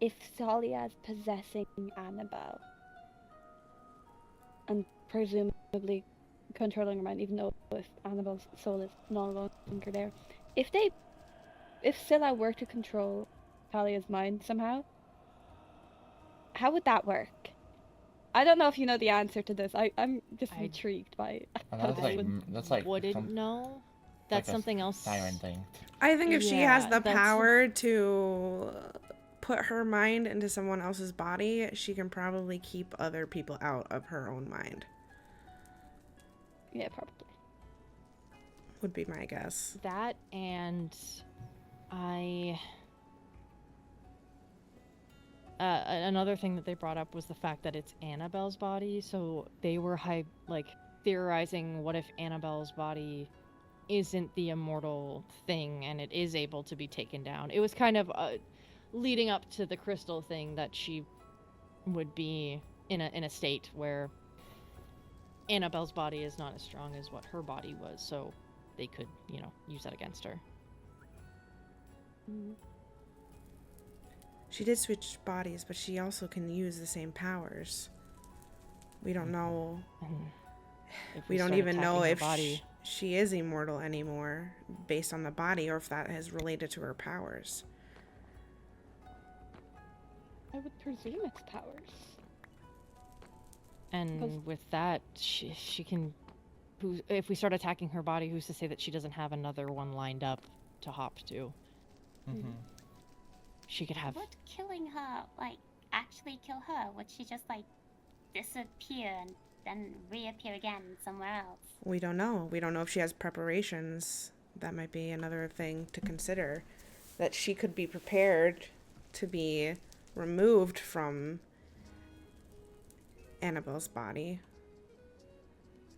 if Thalia is possessing Annabelle, and presumably controlling her mind, even though if Annabelle's soul is no longer there, if Scylla were to control Thalia's mind somehow, how would that work? I don't know if you know the answer to this. I'm just intrigued by how this would... That's like wouldn't know. That's like something else. Siren thing. I think if she has the power to put her mind into someone else's body, she can probably keep other people out of her own mind. Yeah, probably. Would be my guess. That, and another thing that they brought up was the fact that it's Annabelle's body, so they were theorizing, what if Annabelle's body isn't the immortal thing and it is able to be taken down. It was kind of leading up to the crystal thing, that she would be in a state where Annabelle's body is not as strong as what her body was, so they could, use that against her. She did switch bodies, but she also can use the same powers. We don't know. We don't even know if she is immortal anymore based on the body, or if that is related to her powers. I would presume it's powers. And with that, she can... if we start attacking her body, who's to say that she doesn't have another one lined up to hop to? Mm-hmm. She could have... Would killing her, actually kill her? Would she just, disappear and then reappear again somewhere else? We don't know. We don't know if she has preparations. That might be another thing to consider. That she could be prepared to be removed from Annabelle's body.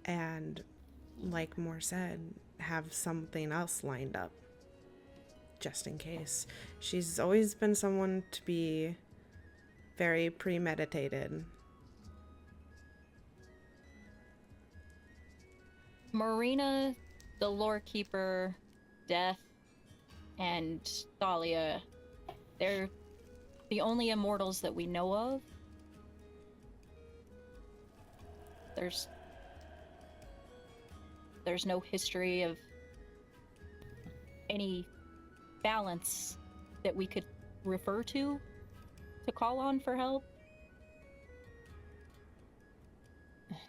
And, like Moore said, have something else lined up. Just in case. She's always been someone to be very premeditated. Marina, the lore keeper, Death, and Thalia, they're the only immortals that we know of. There's no history of any balance that we could refer to call on for help.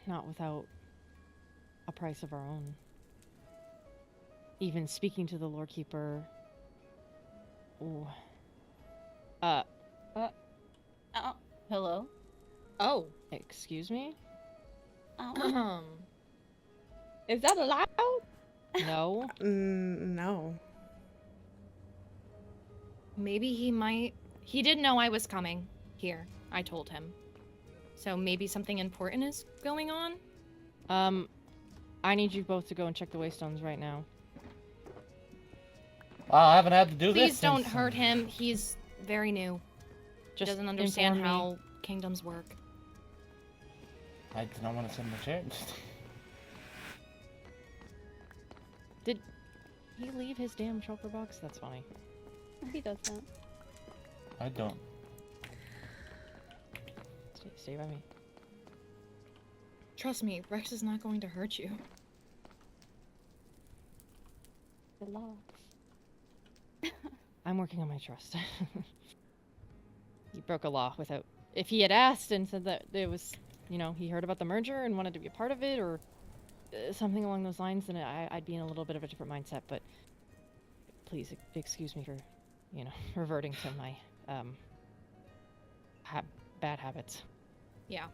Not without a price of our own. Even speaking to the lore keeper. Ooh. Hello? Oh. Excuse me? Oh. Is that allowed? No. No. Maybe he might He did know I was coming here. I told him. So maybe something important is going on? I need you both to go and check the waystones right now. Well, I haven't had to do this. Please don't hurt him. He's very new. He Just doesn't understand inform me. how kingdoms work. I don't want to sit in the chair. Did he leave his damn chopper box? That's funny. He does that. I don't. Stay by me. Trust me, Rex is not going to hurt you. Relax. I'm working on my trust. He broke a law without... If he had asked and said that there was, you know, he heard about the merger and wanted to be a part of it, or something along those lines, then I'd be in a little bit of a different mindset, but please excuse me for, you know, reverting to my, bad habits. Yeah.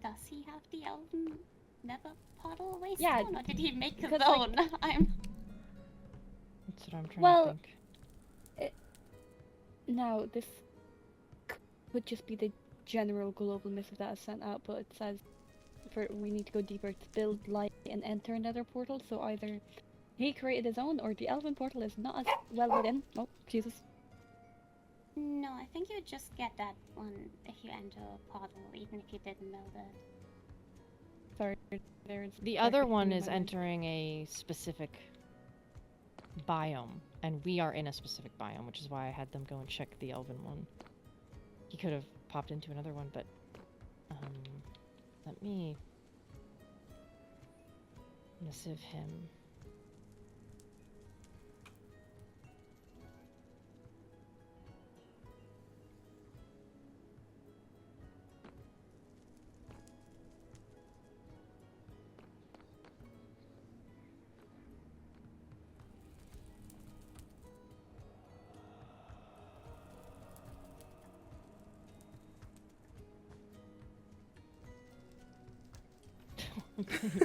Does he have the elven nether portal waystone? Yeah, Or did he make his because, own? like- I'm. That's what I'm trying Well, to think. Now, this could just be the general global missive that is sent out, but it says we need to go deeper to build, light, and enter another portal, so either he created his own, or the elven portal is not as well within. Oh, Jesus. No, I think you just get that one if you enter a portal, even if you didn't know that. Sorry, there's... The other circuit one in is my mind. entering a specific biome, and we are in a specific biome, which is why I had them go and check the elven one. He could have popped into another one, but let me missive him.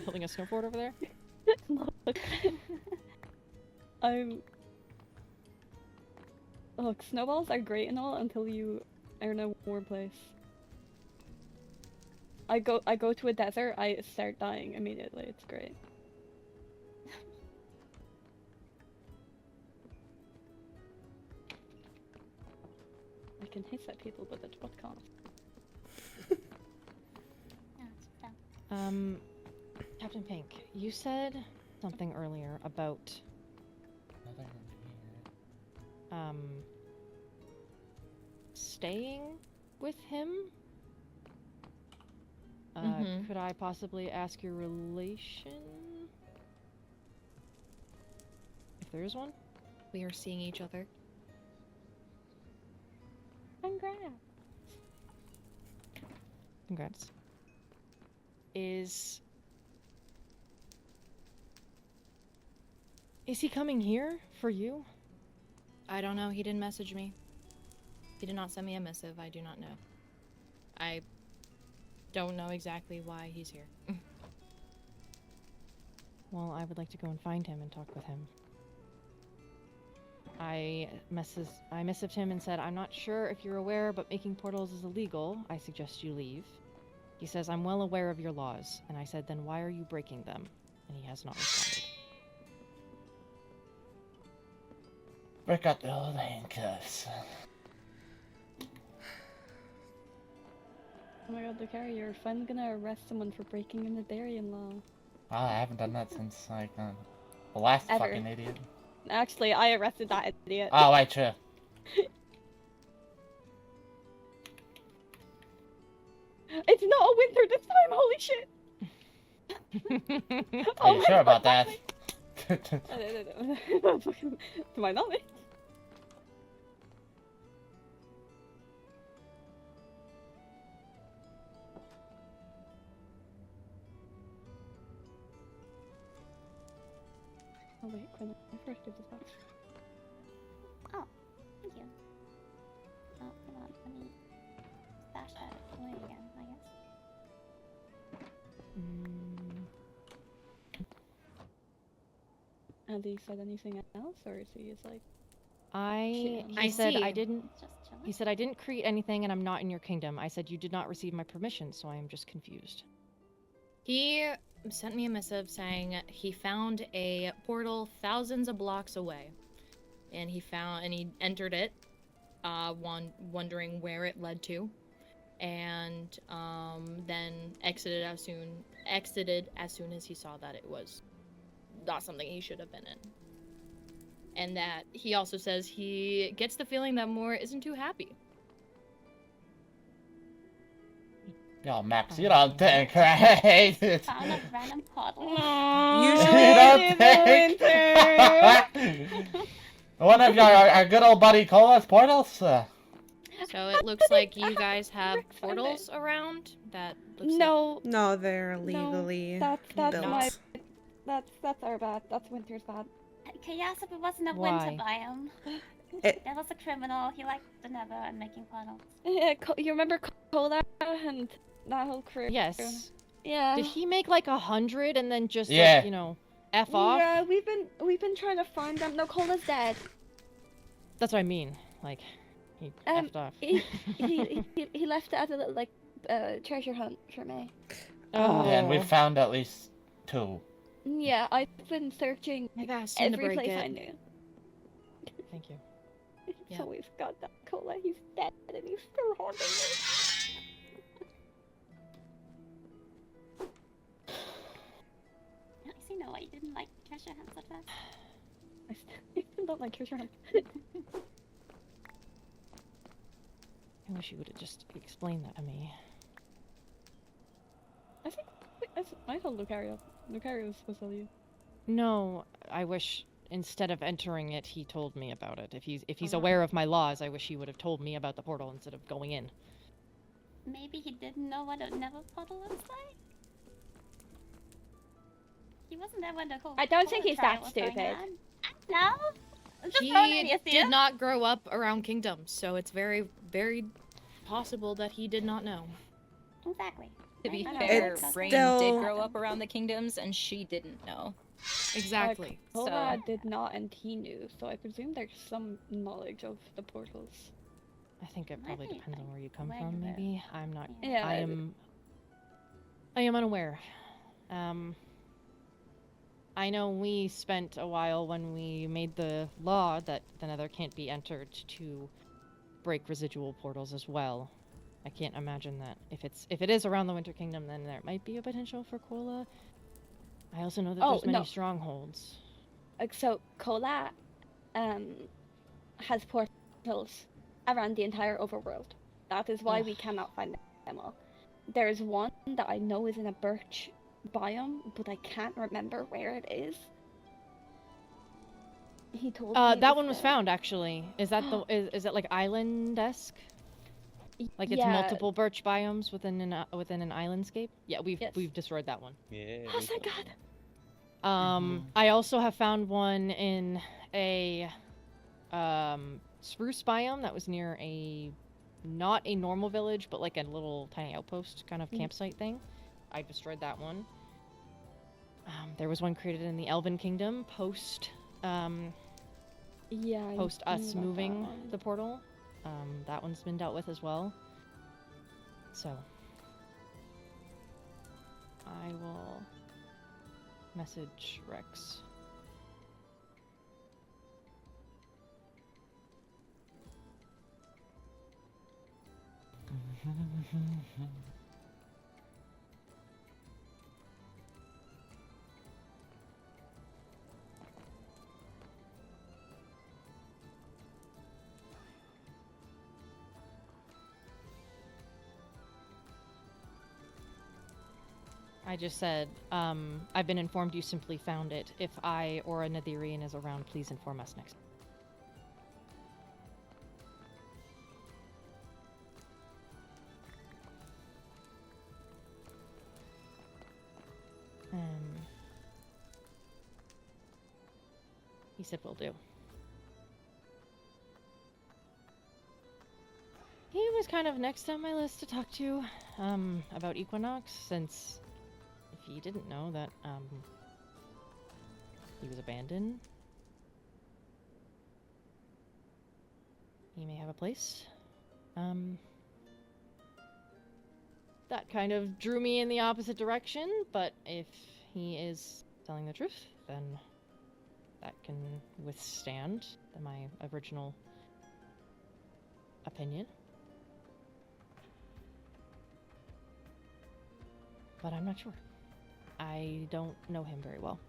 Building a snowboard over there? Look. Look, snowballs are great and all until you are in a warm place. I go to a desert, I start dying immediately. It's great. I can hiss at people, but at what cost? No, it's fine. Captain Pink, you said something earlier about staying with him. Could I possibly ask your relation? If there is one? We are seeing each other. Congrats. Congrats. Is he coming here for you? I don't know. He didn't message me. He did not send me a missive. I do not know. I don't know exactly why he's here. Well, I would like to go and find him and talk with him. I messaged him and said, I'm not sure if you're aware, but making portals is illegal. I suggest you leave. He says, I'm well aware of your laws. And I said, then why are you breaking them? And he has not responded. Break out the old handcuffs. Oh my god, Lucari, your friend's gonna arrest someone for breaking in the Darien law. Well, I haven't done that since, like, the last Ever. fucking idiot. Actually, I arrested that idiot. Oh, wait, true. It's not a winter this time, holy shit! Are you sure about that? To my knowledge. Oh wait, Quinn, I first give this back. Oh, thank you. Oh, hold on, let me. Mm, Has he said anything else, or is he just like, he I said I see. didn't. Just chilling. He said I didn't create anything, and I'm not in your kingdom. I said you did not receive my permission, so I am just confused. He sent me a missive saying he found a portal thousands of blocks away, and he entered it, wondering where it led to, and then exited as soon as he saw that it was not something he should have been in. And that he also says he gets the feeling that Moore isn't too happy. Yo, Max, you don't think, right? Found a random portal. Usually You don't it think? One of our good old buddy Cola's portals? So it looks like you guys have portals around. That looks no, No, they're legally that's built. my, that's our bad. That's Winter's bad. Chaos, it wasn't a Why? winter biome. It- There was a criminal. He liked the nether and making portals. Yeah, you remember Cola and that whole crew? Yes. Yeah. Did he make like 100 and then just Yeah. like, F off? Yeah, we've been trying to find them. No, Cola's dead. That's what I mean. Like, he F'd off. He left it as a little like treasure hunt for me. Oh. And we found at least 2. Yeah, I've been searching I've asked him to every break place it. I knew. Thank you. Yeah. So we've got that Cola. He's dead and he's still haunting me. I see no why you didn't like treasure hunts at first. I still don't like treasure hunt. I wish you would have just explained that to me. I told Lucario. Lucario was supposed to tell you. No, I wish instead of entering it, he told me about it. If he's Oh. aware of my laws, I wish he would have told me about the portal instead of going in. Maybe he didn't know what a nether portal looks like. He wasn't there when the whole. I don't think Cola he's trial that was going stupid. on. No. I'm just throwing He ideas to did you. not grow up around kingdoms, so it's very, very possible that he did not know. Exactly. To be I know. fair, It's Rain still- did grow up around the kingdoms, and she didn't know. Exactly. Cola So- did not, and he knew. So I presume there's some knowledge of the portals. I think it Might probably be, depends on like, where you come where from, you live. maybe. I'm not. Yeah. I am unaware. I know we spent a while when we made the law that the Nether can't be entered to break residual portals as well. I can't imagine that if it is around the Winter Kingdom, then there might be a potential for Cola. I also know that Oh, there's many no. strongholds. So Cola, has portals around the entire overworld. That is why we cannot find them all. There's one that I know is in a birch biome, but I can't remember where it is. He told me it That one was there. found actually. Is that is it like island-esque? Like it's Yeah. multiple birch biomes within an islandscape? Yeah, Yes. we've destroyed that one. Yeah. Oh, we thank found God. it. I also have found one in a spruce biome that was near not a normal village, but like a little tiny outpost kind of campsite thing. I destroyed that one. There was one created in the Elven Kingdom post Yeah. I post knew us about that moving one. the portal. That one's been dealt with as well. So I will message Rex. I just said, I've been informed you simply found it. If I or a Netherian is around, please inform us next. He said will do. He was kind of next on my list to talk to, about Equinox, since he didn't know that, he was abandoned, he may have a place. That kind of drew me in the opposite direction, but if he is telling the truth, then that can withstand my original opinion. But I'm not sure. I don't know him very well.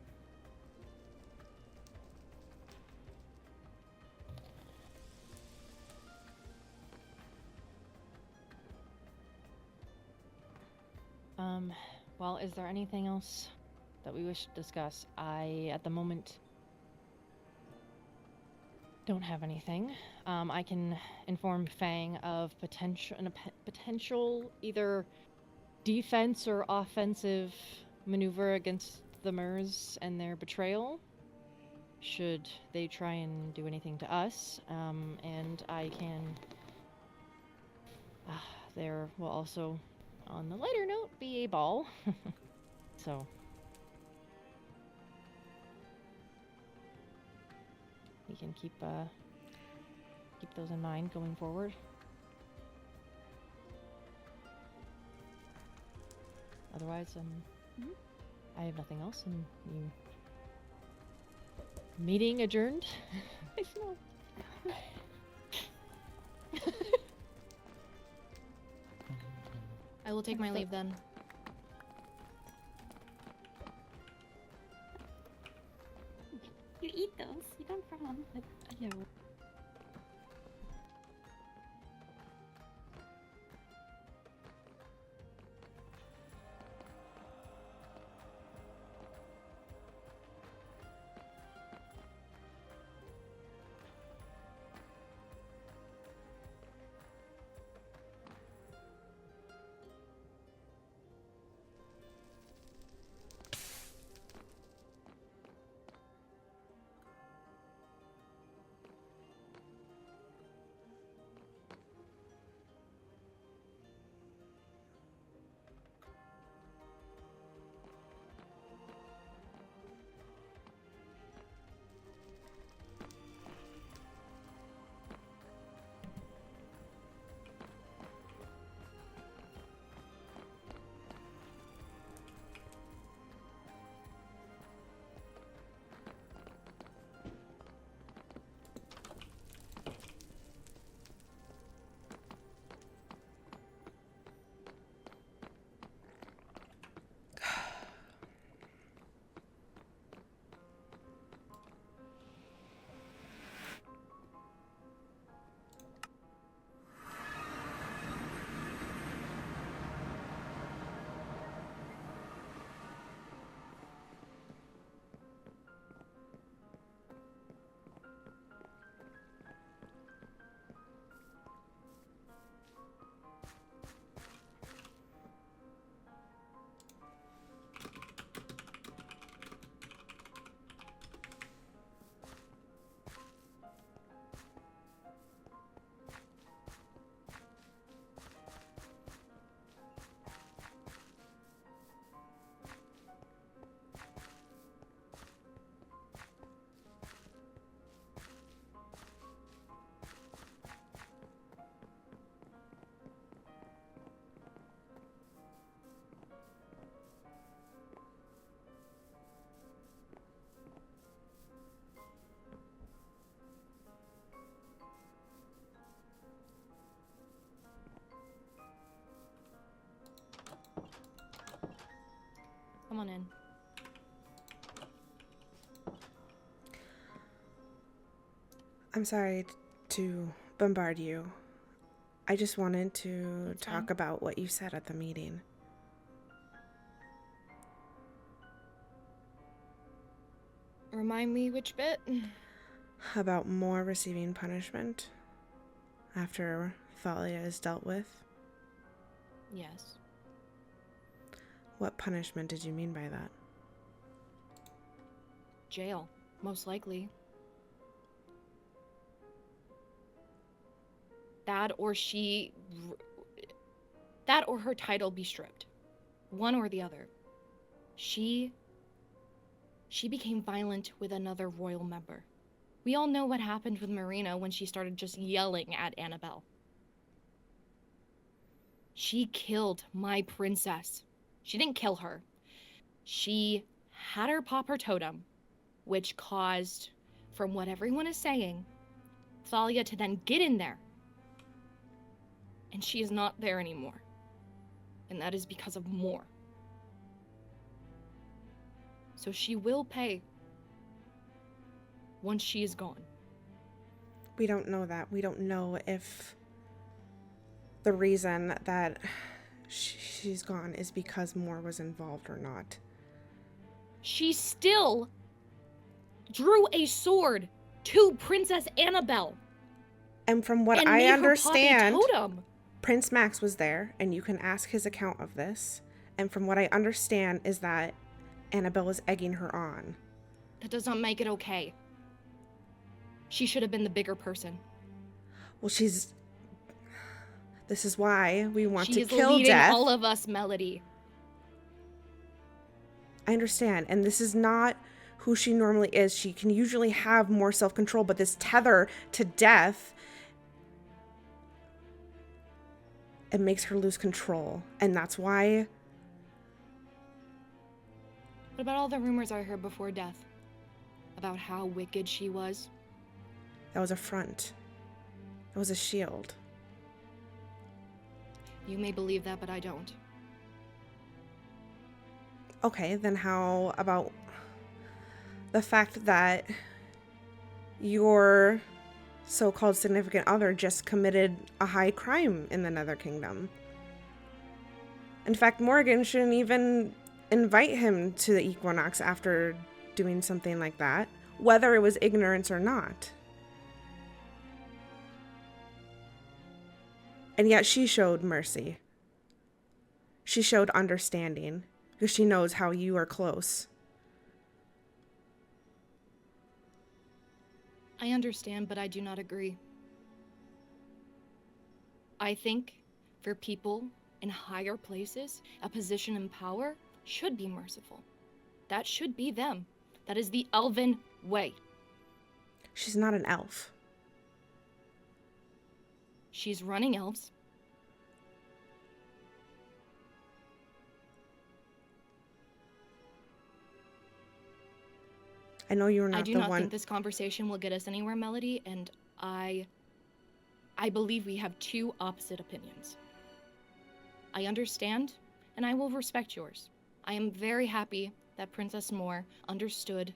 Well, is there anything else that we wish to discuss? I, at the moment, don't have anything. I can inform Fang of potential either defense or offensive maneuver against the Mers and their betrayal, should they try and do anything to us. And I can... there will also, on the lighter note, be a ball. So... we can keep those in mind going forward. Otherwise, I have nothing else, and you... meeting adjourned. I smell. I will take my leave then. You eat those. You don't frown. Yeah. Come on in. I'm sorry to bombard you. I just wanted to That's talk fine. about what you said at the meeting. Remind me which bit? About more receiving punishment after Thalia is dealt with. Yes. What punishment did you mean by that? Jail, most likely. That or her title be stripped. One or the other. She became violent with another royal member. We all know what happened with Marina when she started just yelling at Annabelle. She killed my princess. She didn't kill her. She had her pop her totem, which caused, from what everyone is saying, Thalia to then get in there. And she is not there anymore. And that is because of more. So she will pay once she is gone. We don't know that. We don't know if the reason that she's gone is because more was involved or not. She still drew a sword to Princess Annabelle. And from what and I made her understand, pop a totem. Prince Max was there, and you can ask his account of this. And from what I understand is that Annabelle was egging her on. That does not make it okay. She should have been the bigger person. Well, this is why we want She to is kill leading Death. all of us, Melody. I understand, and this is not who she normally is. She can usually have more self-control, but this tether to Death, it makes her lose control, and that's why. What about all the rumors I heard before Death? About how wicked she was? That was a front. That was a shield. You may believe that, but I don't. Okay, then how about the fact that your so-called significant other just committed a high crime in the Nether Kingdom? In fact, Morgan shouldn't even invite him to the Equinox after doing something like that, whether it was ignorance or not. And yet she showed mercy. She showed understanding because she knows how you are close. I understand, but I do not agree. I think for people in higher places, a position in power should be merciful. That should be them. That is the elven way. She's not an elf. She's running elves. I know you're not I do the not one. think this conversation will get us anywhere, Melody, and I believe we have two opposite opinions. I understand, and I will respect yours. I am very happy that Princess Moore understood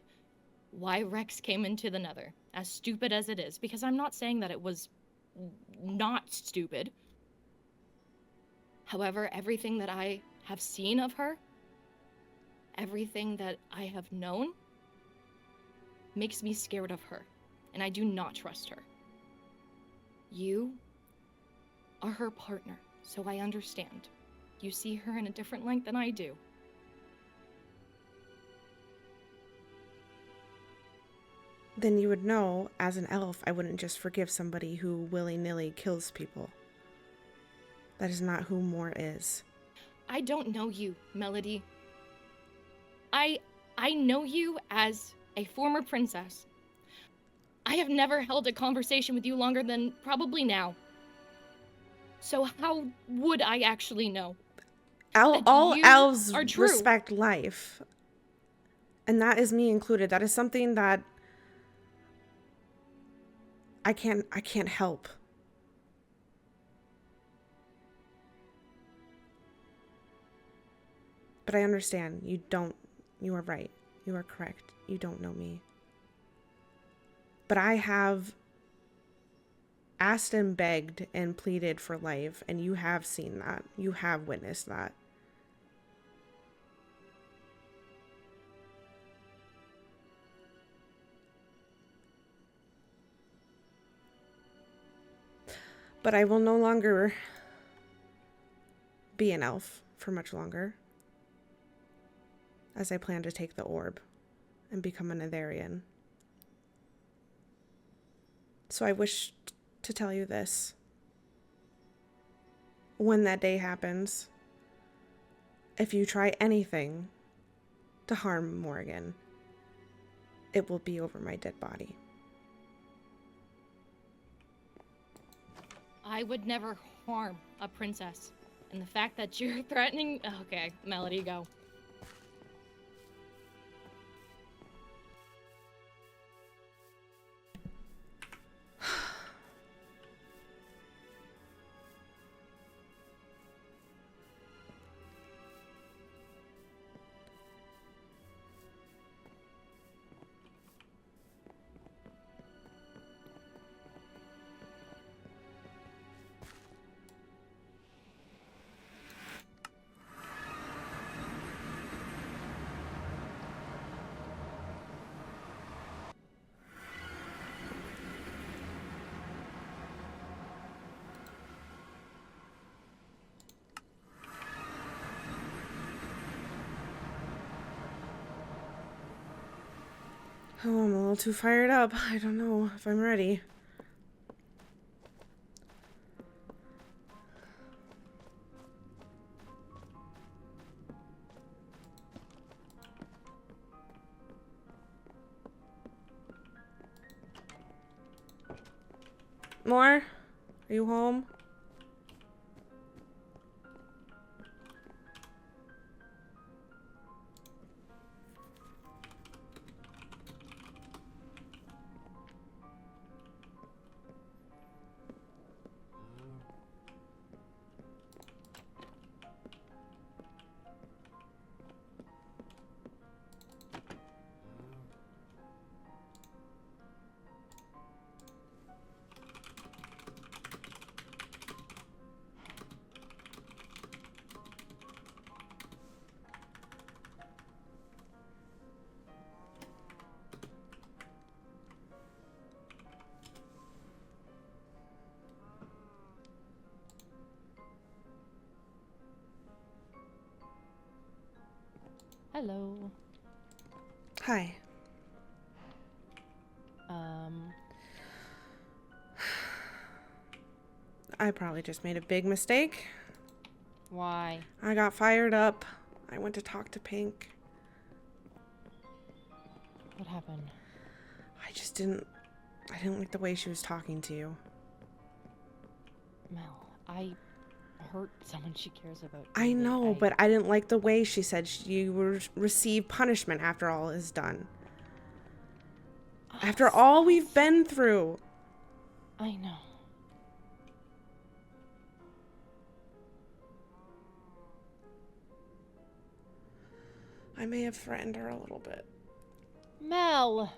why Rex came into the Nether, as stupid as it is, because I'm not saying that it was not stupid. However, everything that I have seen of her, everything that I have known, makes me scared of her, and I do not trust her. You are her partner, so I understand. You see her in a different light than I do. Then you would know, as an elf, I wouldn't just forgive somebody who willy-nilly kills people. That is not who Moore is. I don't know you, Melody. I know you as a former princess. I have never held a conversation with you longer than probably now. So how would I actually know? All you elves are true. respect life. And that is me included. That is something that I can't help. But I understand. You are right. You are correct. You don't know me. But I have asked and begged and pleaded for life, and you have seen that. You have witnessed that. But I will no longer be an elf for much longer, as I plan to take the orb and become a Netherian. So I wish to tell you this. When that day happens, if you try anything to harm Morgan, it will be over my dead body. I would never harm a princess. And the fact that you're threatening... Okay, Melody, go. Oh, I'm a little too fired up. I don't know if I'm ready. More? Are you home? Hello. Hi. I probably just made a big mistake. Why? I got fired up. I went to talk to Pink. What happened? I didn't like the way she was talking to you. Mel, I hurt someone she cares about. I David. know, but I didn't like the way she said you would receive punishment after all is done. After all we've been through. I know. I may have threatened her a little bit. Mel!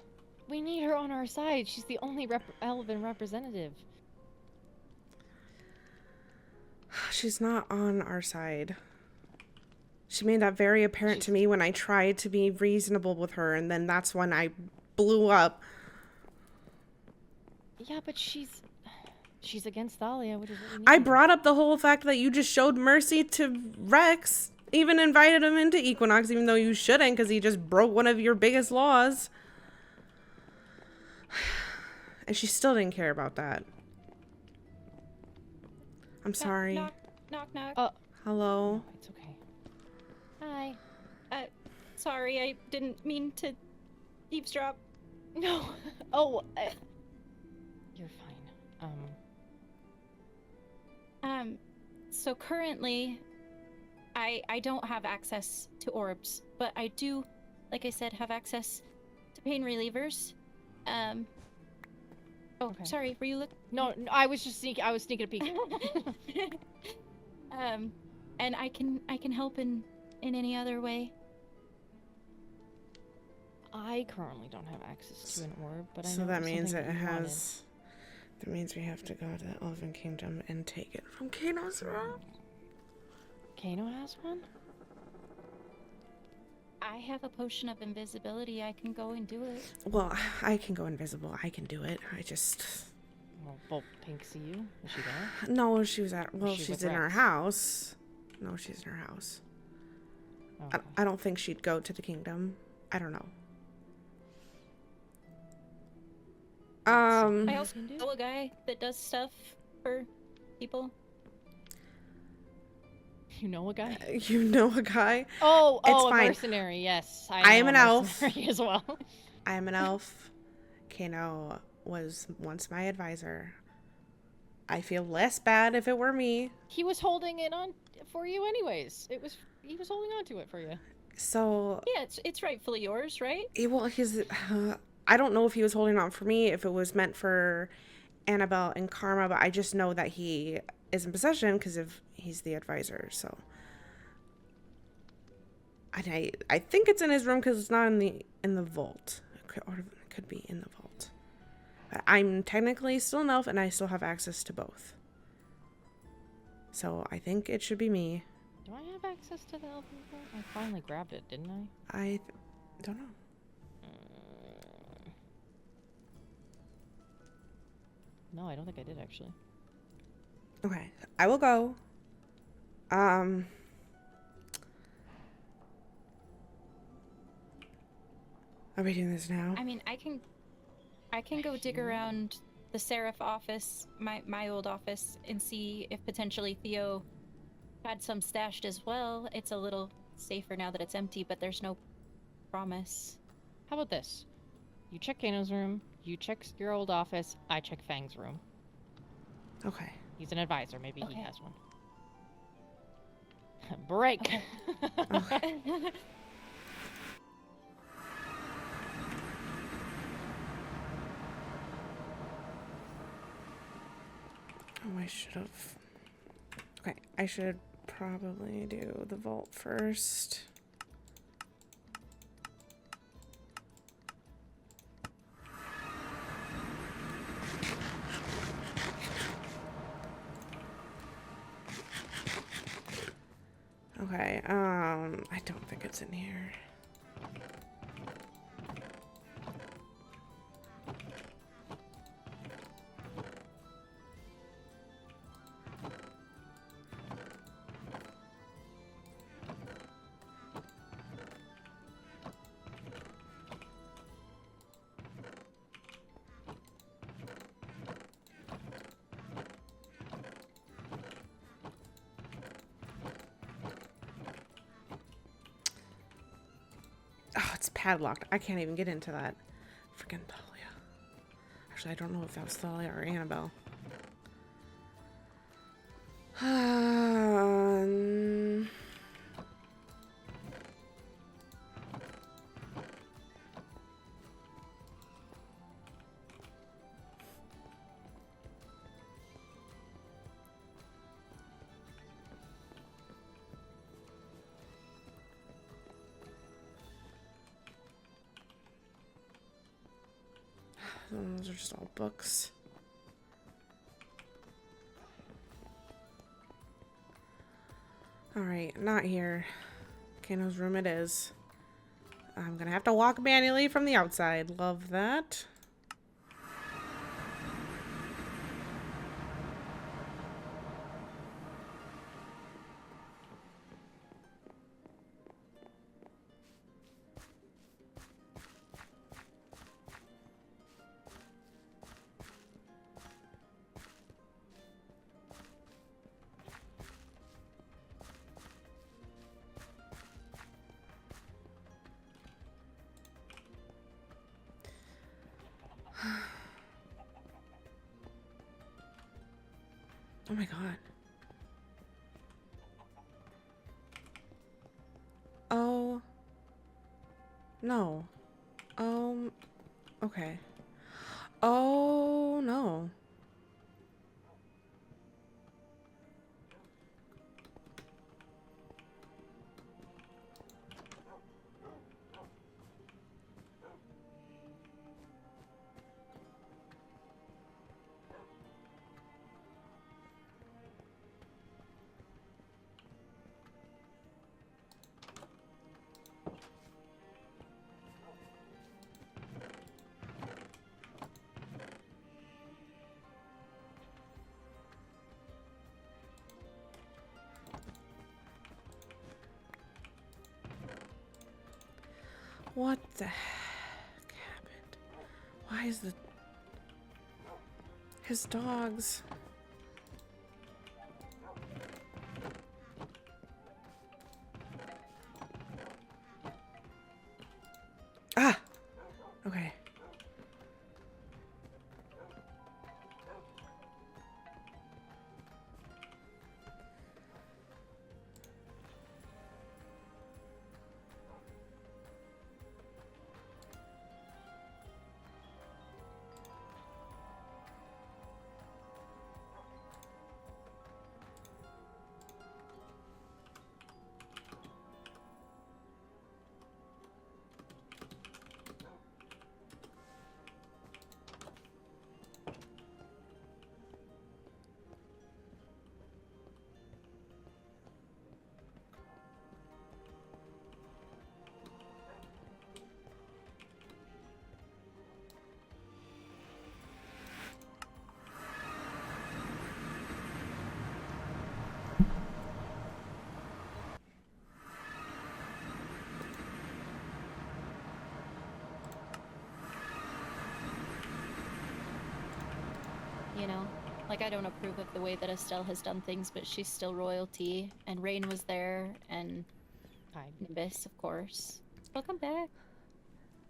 We need her on our side. She's the only relevant representative. She's not on our side. She made that very apparent to me when I tried to be reasonable with her, and then that's when I blew up. Yeah, but she's against Thalia, which is what we need. I brought up the whole fact that you just showed mercy to Rex. Even invited him into Equinox, even though you shouldn't, because he just broke one of your biggest laws. And she still didn't care about that. I'm sorry. Knock, knock, knock. Hello? No, it's okay. Hi. Sorry, I didn't mean to eavesdrop. No. Oh. You're fine. So currently, I don't have access to orbs, but I do, like I said, have access to pain relievers. Oh, Okay. sorry, were you No, I was just sneaking a peek. And I can help in any other way. I currently don't have access to an orb, but I know So that it's means something it that you wanted. has... That means we have to go to the Elven Kingdom and take it from Kano's room. Kano has one? I have a potion of invisibility. I can go and do it. Well, I can go invisible. I can do it. I just... Well, Pink see you? Is she there? No, she was at... Well, she she's with in her Rex? house. No, she's in her house. Okay. I don't think she'd go to the kingdom. I don't know. I also know a guy that does stuff for people. You know a guy? You know a guy? Oh, It's a fine. mercenary. Yes, I I am know an a elf. mercenary as well. I am an elf. Kano was once my advisor. I feel less bad if it were me. He was holding it on for you anyways. He was holding on to it for you. So, Yeah, it's rightfully yours, right? I don't know if he was holding on for me, if it was meant for Annabelle and Karma, but I just know that he is in possession because he's the advisor. So, and I think it's in his room because it's not in the vault, or it could be in the vault. But I'm technically still an elf, and I still have access to both. So I think it should be me. Do I have access to the elven vault? I finally grabbed it, didn't I? I don't know. No, I don't think I did actually. Okay, I will go. Are we doing this now? I mean, I can go dig around the Seraph office, my old office, and see if potentially Theo had some stashed as well. It's a little safer now that it's empty, but there's no promise. How about this? You check Kano's room, you check your old office, I check Fang's room. Okay. He's an advisor, maybe he Okay. has one. Break! Okay. Oh, I should have. Okay, I should probably do the vault first. Okay, I don't think it's in here. Oh, it's padlocked. I can't even get into that. Freaking Thalia. Actually, I don't know if that was Thalia or Annabelle. Those are just all books. Alright, not here. Kano's room it is. I'm gonna have to walk manually from the outside. Love that. Oh my god. Oh. No. Okay. Oh, no. What the heck happened? Why is his dogs? Okay. You know, like I don't approve of the way that Estelle has done things, but she's still royalty. And Rain was there, and Hi. Nimbus, of course. Welcome back.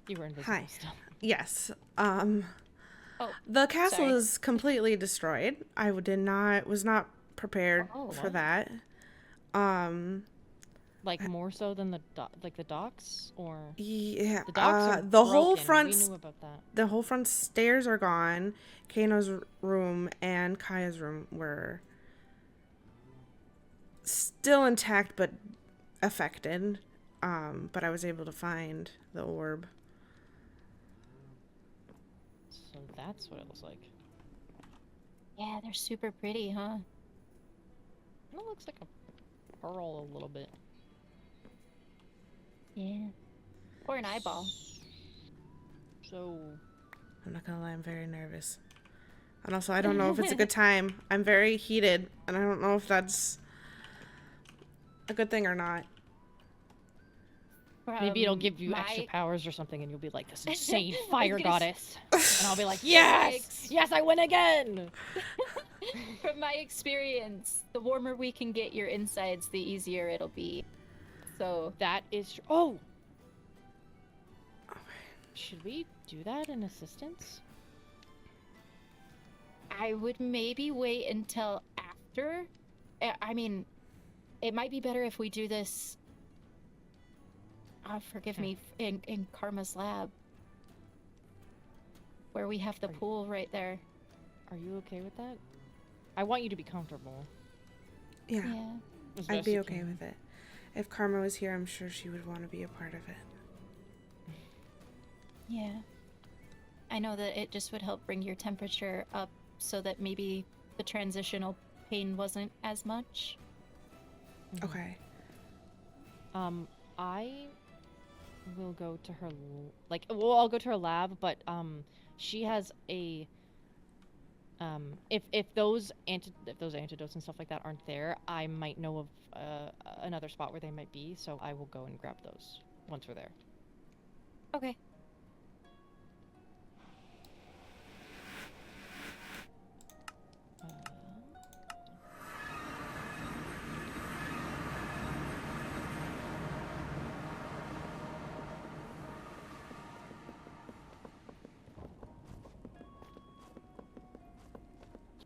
You were invisible Hi. still. Yes. Oh, The castle sorry. is completely destroyed. I was not prepared Oh, for what? that. Like more so than the the docks, or Yeah. the docks are The whole broken. front We knew about that. the whole front stairs are gone. Kano's room and Kaya's room were still intact but affected. But I was able to find the orb. So that's what it looks like. Yeah, they're super pretty, huh? It looks like a pearl a little bit. Yeah. Or an eyeball. So I'm not gonna lie, I'm very nervous. And also, I don't know if it's a good time. I'm very heated, and I don't know if that's a good thing or not. maybe it'll give you my- extra powers or something, and you'll be like this insane fire gonna goddess, and I'll be like, yes, yes, I win again. From my experience, the warmer we can get your insides, the easier it'll be. So That is true. Oh, should we do that in assistance? I would maybe wait until after. I mean, it might be better if we do this. Forgive me, in Karma's lab, where we have the Are you- pool right there. Are you okay with that? I want you to be comfortable. Yeah, Yeah. as I'd best be you okay can. with it. If Karma was here, I'm sure she would want to be a part of it. Yeah. I know that it just would help bring your temperature up so that maybe the transitional pain wasn't as much. Mhm. Okay. I will go to her I'll go to her lab, but she has a if those antidotes and stuff like that aren't there, I might know of another spot where they might be, so I will go and grab those once we're there. Okay.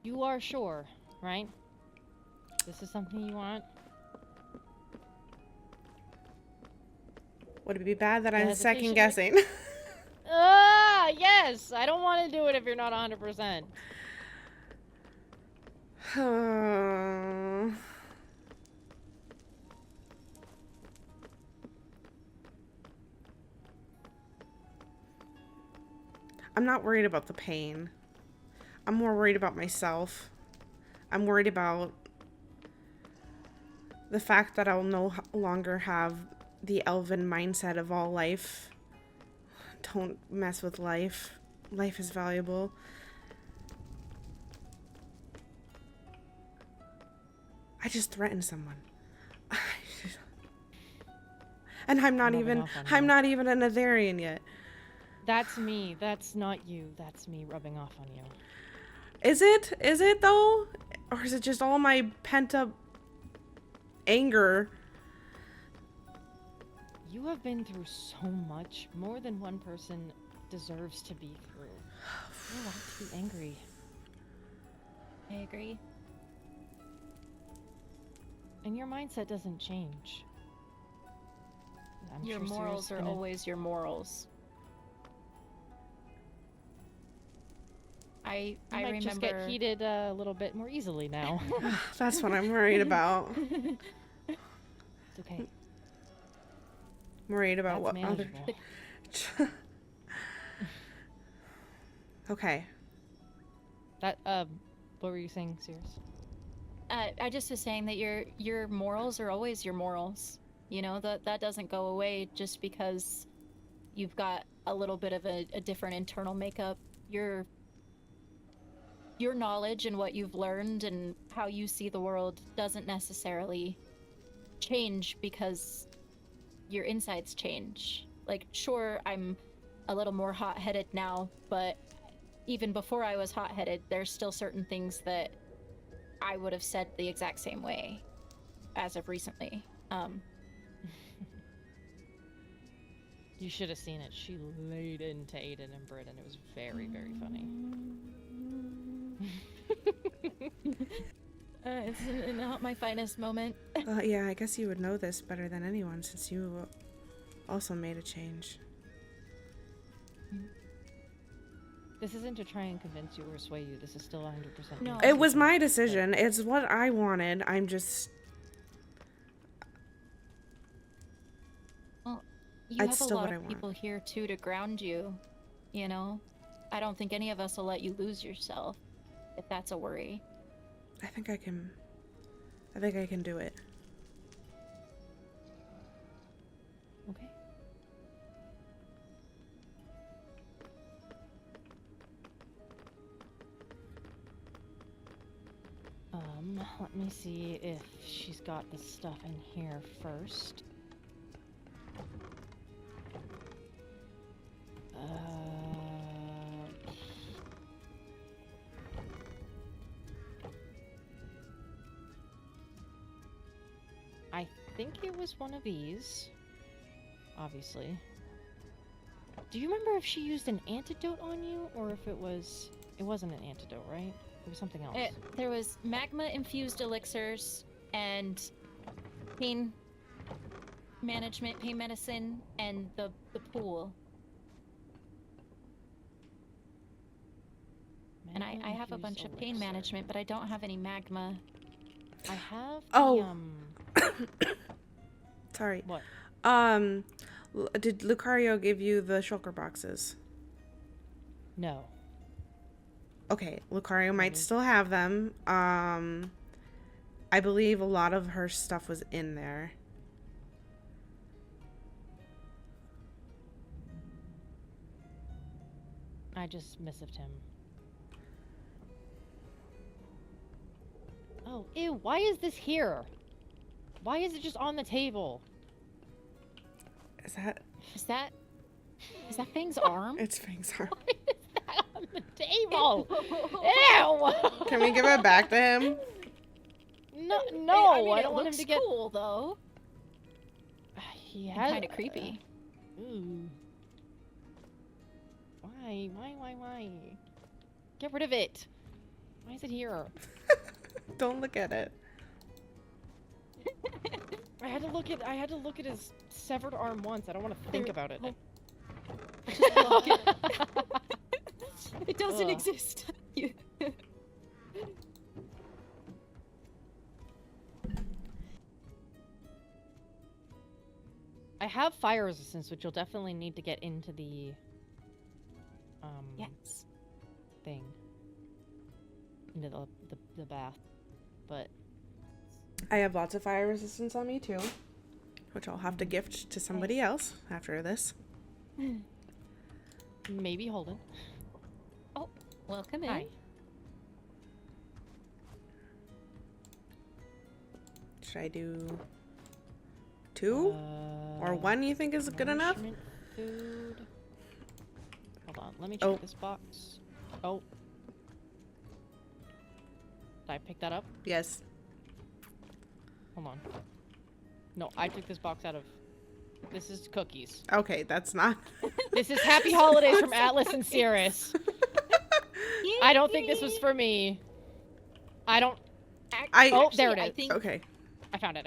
You are sure, right? This is something you want? Would it be bad that The I'm hesitation, second like- guessing? Yes! I don't want to do it if you're not 100%. I'm not worried about the pain. I'm more worried about myself. I'm worried about the fact that I'll no longer have the elven mindset of all life. Don't mess with life. Life is valuable. I just threatened someone. And I'm not rubbing even off on I'm you. not even an Aetherian yet. That's me. That's not you. That's me rubbing off on you. Is it? Is it though? Or is it just all my pent up anger? You have been through so much. More than one person deserves to be through. You're allowed to be angry. I agree. And your mindset doesn't change. I'm Your sure Sierra's morals are gonna- always your morals. I might remember just get heated a little bit more easily now. That's what I'm worried about. It's okay. Worried about That's what other. manageable. Okay. That what were you saying, Sirius? I just was saying that your morals are always your morals. You know, that doesn't go away just because you've got a little bit of a different internal makeup. Your knowledge and what you've learned and how you see the world doesn't necessarily change because your insides change. Like, sure, I'm a little more hot-headed now, but even before I was hot-headed, there's still certain things that I would have said the exact same way as of recently. You should have seen it. She laid into Aiden and Britt, and it was very, very funny. It's not my finest moment. Yeah, I guess you would know this better than anyone since you also made a change. This isn't to try and convince you or sway you. This is still 100% No. your It was decision. my decision. It's what I wanted. I'm just. Well, you It's have a still lot what I of want. people here too to ground you, you know? I don't think any of us will let you lose yourself, if that's a worry. I think I can. I think I can do it. Okay. Let me see if she's got the stuff in here first. I think it was one of these, obviously. Do you remember if she used an antidote on you, or if it wasn't an antidote, right? It was something else. There was magma-infused elixirs and pain management, pain medicine, and the pool. And I have a Magma-infused bunch of pain elixir. management, but I don't have any magma. I have Oh. the, Sorry. what? Did Lucario give you the shulker boxes? No. Okay, Lucario might still have them. I believe a lot of her stuff was in there. I just missived him. Oh, ew, why is this here? Why is it just on the table? Is that? Is that Fang's arm? It's Fang's arm. Why is that on the table? Ew! Can we give it back to him? No, I don't want him to get. cool though. He has Kind of creepy. Ooh. Why? Get rid of it. Why is it here? Don't look at it. I had to look at his severed arm once. I don't want to think about it. It doesn't Ugh. exist. I have fire resistance, which you'll definitely need to get into the Yes. thing. Into the bath. But I have lots of fire resistance on me too, which I'll have to gift to somebody else after this. maybe Holden. Welcome in. Hi. Should I do 2 or 1? You think is good enough? Nourishment Food. Hold on, let me check this box. Oh. Did I pick that up? Yes. Hold on. No, I took this box out of This is cookies. Okay, that's not. This is Happy Holidays from Atlas and Cirrus. I don't think this was for me. Oh, there it is. I think Okay. I found it.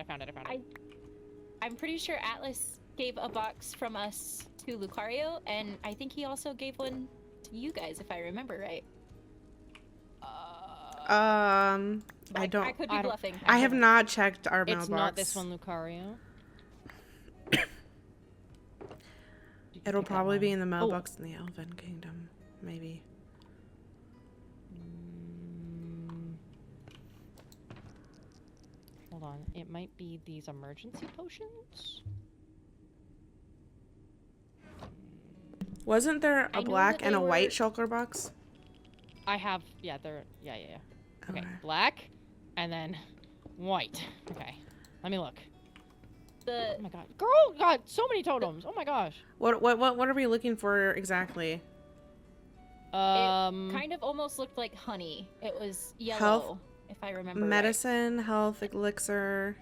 I'm pretty sure Atlas gave a box from us to Lucario, and I think he also gave one to you guys, if I remember right. I don't. I could be bluffing. I have not checked our mailbox. It's not this one, Lucario. It'll probably be in the mailbox in the Elven Kingdom, maybe. Hold on. It might be these emergency potions. Wasn't there I a know black that and they a white were- shulker box? I have. Yeah, they're. Yeah. Okay, Okay. black, and then white. Okay, let me look. Oh my god, girl, God, so many totems. Oh my gosh. What are we looking for exactly? It kind of almost looked like honey. It was yellow, Health, if I remember right. medicine, health, elixir.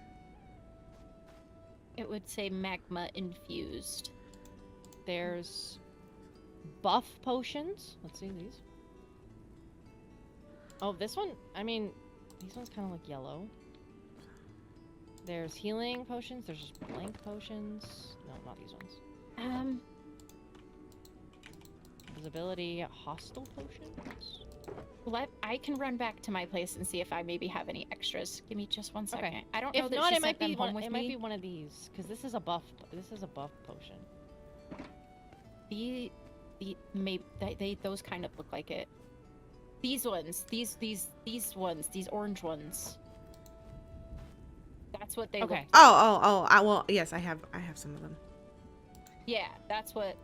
It would say magma infused. There's buff potions. Let's see these. Oh, this one. I mean, these ones kind of look yellow. There's healing potions. There's just blank potions. No, not these ones. Visibility, hostile potions. I can run back to my place and see if I maybe have any extras. Give me just 1 second. Okay. I don't know If that not, she it might sent them be home one. with It me. might be one of these because this is a buff. This is a buff potion. Those kind of look like it. These ones, these ones, these orange ones. That's what they look. Well, yes, I have some of them. Yeah, that's what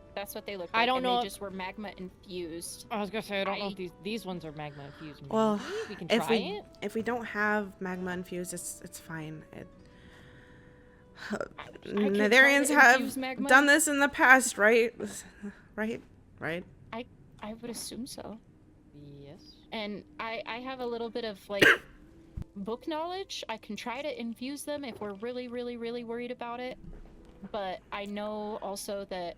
they look like. I don't and know They if- just were magma infused. I was gonna say I don't know if these ones are magma infused. Maybe. Well, We can if try we it. if we don't have magma infused, it's fine. can try to Netherians infuse have magma. done this in the past, right? Right. I would assume so. Yes. And I have a little bit of like book knowledge. I can try to infuse them if we're really, really, really worried about it. But I know also that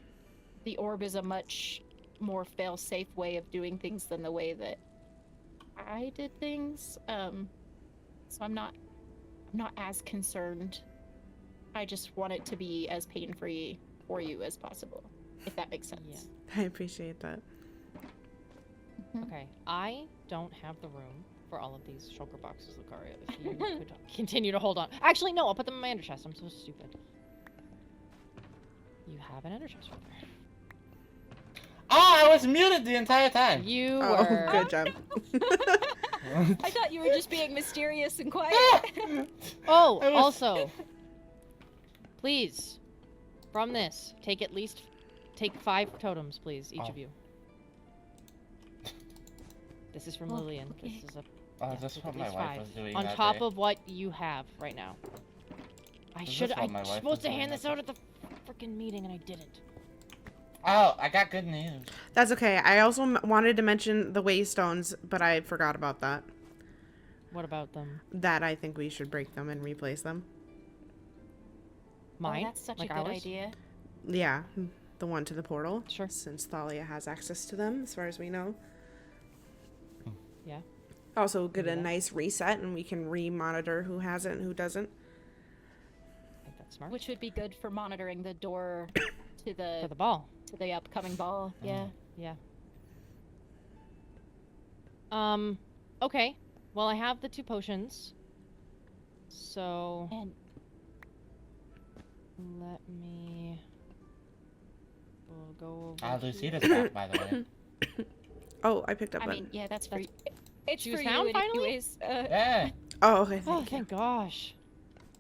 the orb is a much more fail-safe way of doing things than the way that I did things. So I'm not as concerned. I just want it to be as pain-free for you as possible, if that makes sense. Yeah. I appreciate that. Okay, I don't have the room for all of these shulker boxes, Lucario. If you could continue to hold on. Actually, no, I'll put them in my ender chest. I'm so stupid. You have an ender chest right there. Oh, I was muted the entire time. You Oh, were. good job. I thought you were just being mysterious and quiet. Oh, I was- also, please, from this, take 5 totems, please, each of you. This is from Oh, Lillian. okay. This is a Oh, yeah, is this take what at my least wife 5 was doing on that top day? of what you have right now. I Is this should. what I my was wife supposed was to doing hand that this out at the freaking meeting, and I didn't. Oh, I got good news. That's okay. I also wanted to mention the waystones, but I forgot about that. What about them? That I think we should break them and replace them. Mine? Oh, that's such Like a good ours? idea. Yeah, the one to the portal. Sure. Since Thalia has access to them, as far as we know. Yeah. Also, get a Yeah. nice reset, and we can re-monitor who has it and who doesn't. I think that's smart. Which would be good for monitoring the door to For the the ball. upcoming ball. Yeah. Yeah. Okay. Well, I have the 2 potions. So And let me. We'll go over. Lucita's here. back, by the way. Oh, I picked up I one. mean, yeah, that's for it's She for was you found finally? anyways. Yeah. Oh, okay. Oh, Thank you. thank gosh.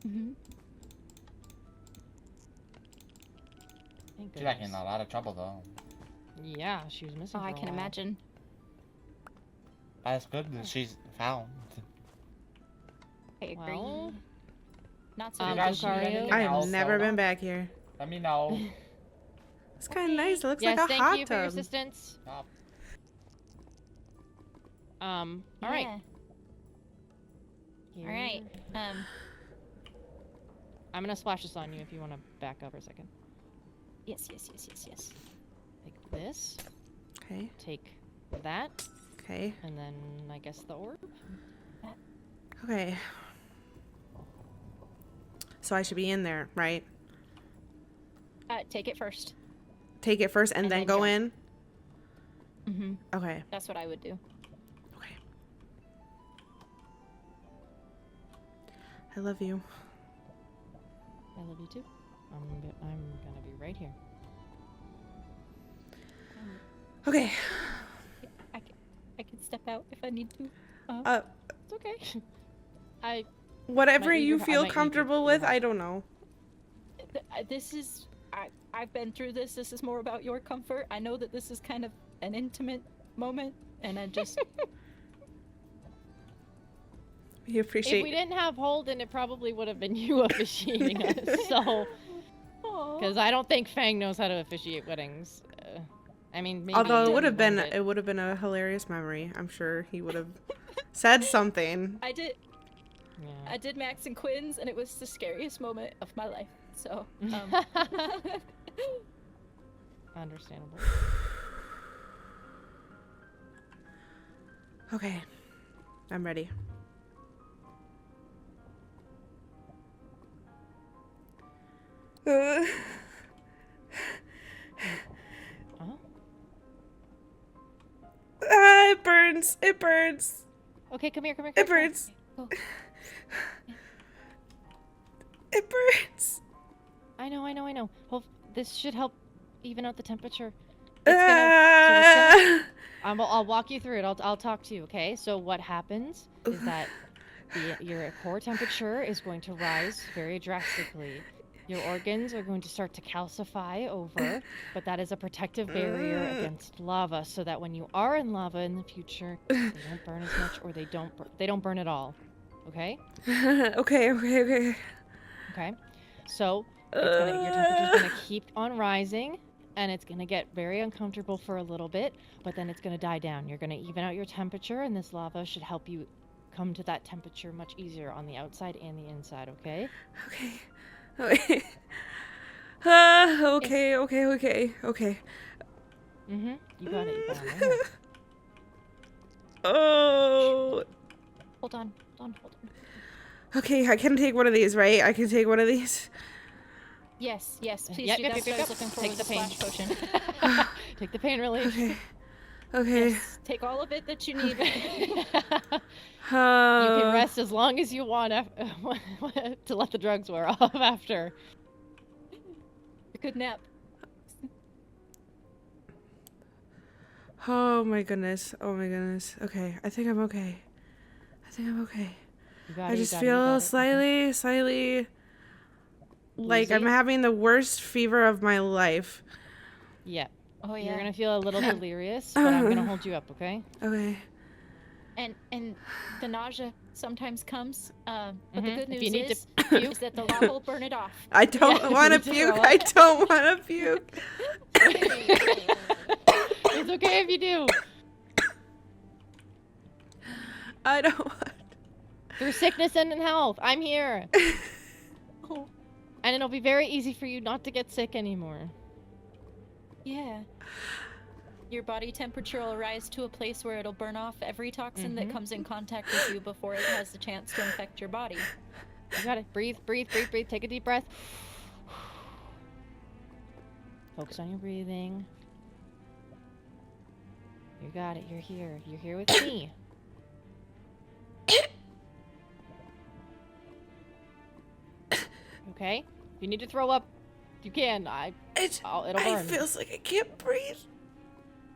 Mhm. Thank She's like in goodness. a lot of trouble though. Yeah, she was missing. Oh, I for a can while. imagine. That's good that she's found. I agree. Well, Not so um, You good. guys need Lucario? anything I have else, never though? been back here. Let me know. It's kind of nice. It looks yes, like a thank hot you for your tub. assistance. Stop. All right. Yeah. All right. I'm gonna splash this on you if you want to back up for a second. Yes. Take this. Okay. Take that. Okay. And then I guess the orb. Okay. So I should be in there, right? Take it first. Take it first and then go in? Mm-hmm. Okay. That's what I would do. Okay. I love you. I love you too. I'm gonna be right here. Okay. I can step out if I need to. It's okay. I Whatever might need you your- I feel might need comfortable your with, help. I don't know. This is. I've been through this. This is more about your comfort. I know that this is kind of an intimate moment, and I just. We appreciate. If we didn't have Holden, it probably would have been you officiating us. So, because I don't think Fang knows how to officiate weddings. I mean, maybe Although it he would have been, learned it. it would have been a hilarious memory. I'm sure he would have said something. I did. Yeah. I did Max and Quinn's, and it was the scariest moment of my life. So. Understandable. Okay, I'm ready. Oh? It burns. It burns. Okay, come here. It burns. Go. It burns. I know. This should help even out the temperature. It's gonna, I'll walk you through it. I'll talk to you, okay? So what happens is that your core temperature is going to rise very drastically. Your organs are going to start to calcify over, but that is a protective barrier against lava, so that when you are in lava in the future, they don't burn as much, or they don't burn at all. Okay? Okay. Okay. So your temperature's gonna keep on rising, and it's gonna get very uncomfortable for a little bit, but then it's gonna die down. You're gonna even out your temperature, and this lava should help you come to that temperature much easier on the outside and the inside. Okay? Okay. Okay. Okay. Mhm. You got it. Right? Oh. Hold on. Okay, I can take one of these, right? I can take one of these. Yes. Please Yep, do. yep, That's yep, what I was yep. looking for. Take Was the a splash pain. potion. Take the pain relief. Okay. Yes, take all of it that you need. You can rest as long as you want to let the drugs wear off after. A good nap. Oh my goodness. Okay, I think I'm okay. You got I it, you just got it, you feel got it. slightly like I'm Woozy? having the worst fever of my life. Yeah. Oh yeah. You're gonna feel a little delirious, but I'm gonna hold you up, okay? Okay. And the nausea sometimes comes. But the Mhm. good If news you need to is, puke. is that the lava will burn it off. I don't Yeah, want to you need to puke. throw I up. don't want to puke. It's okay if you do. I don't want. Through sickness and in health, I'm here. Oh, And it'll be very easy for you not to get sick anymore. yeah. Your body temperature will rise to a place where it'll burn off every toxin that comes in contact with you before it has the chance to infect your body. You got it. Breathe. Take a deep breath. Focus on your breathing. You got it. You're here. You're here with me. Okay? If you need to throw up, you can. It'll burn. It feels like I can't breathe.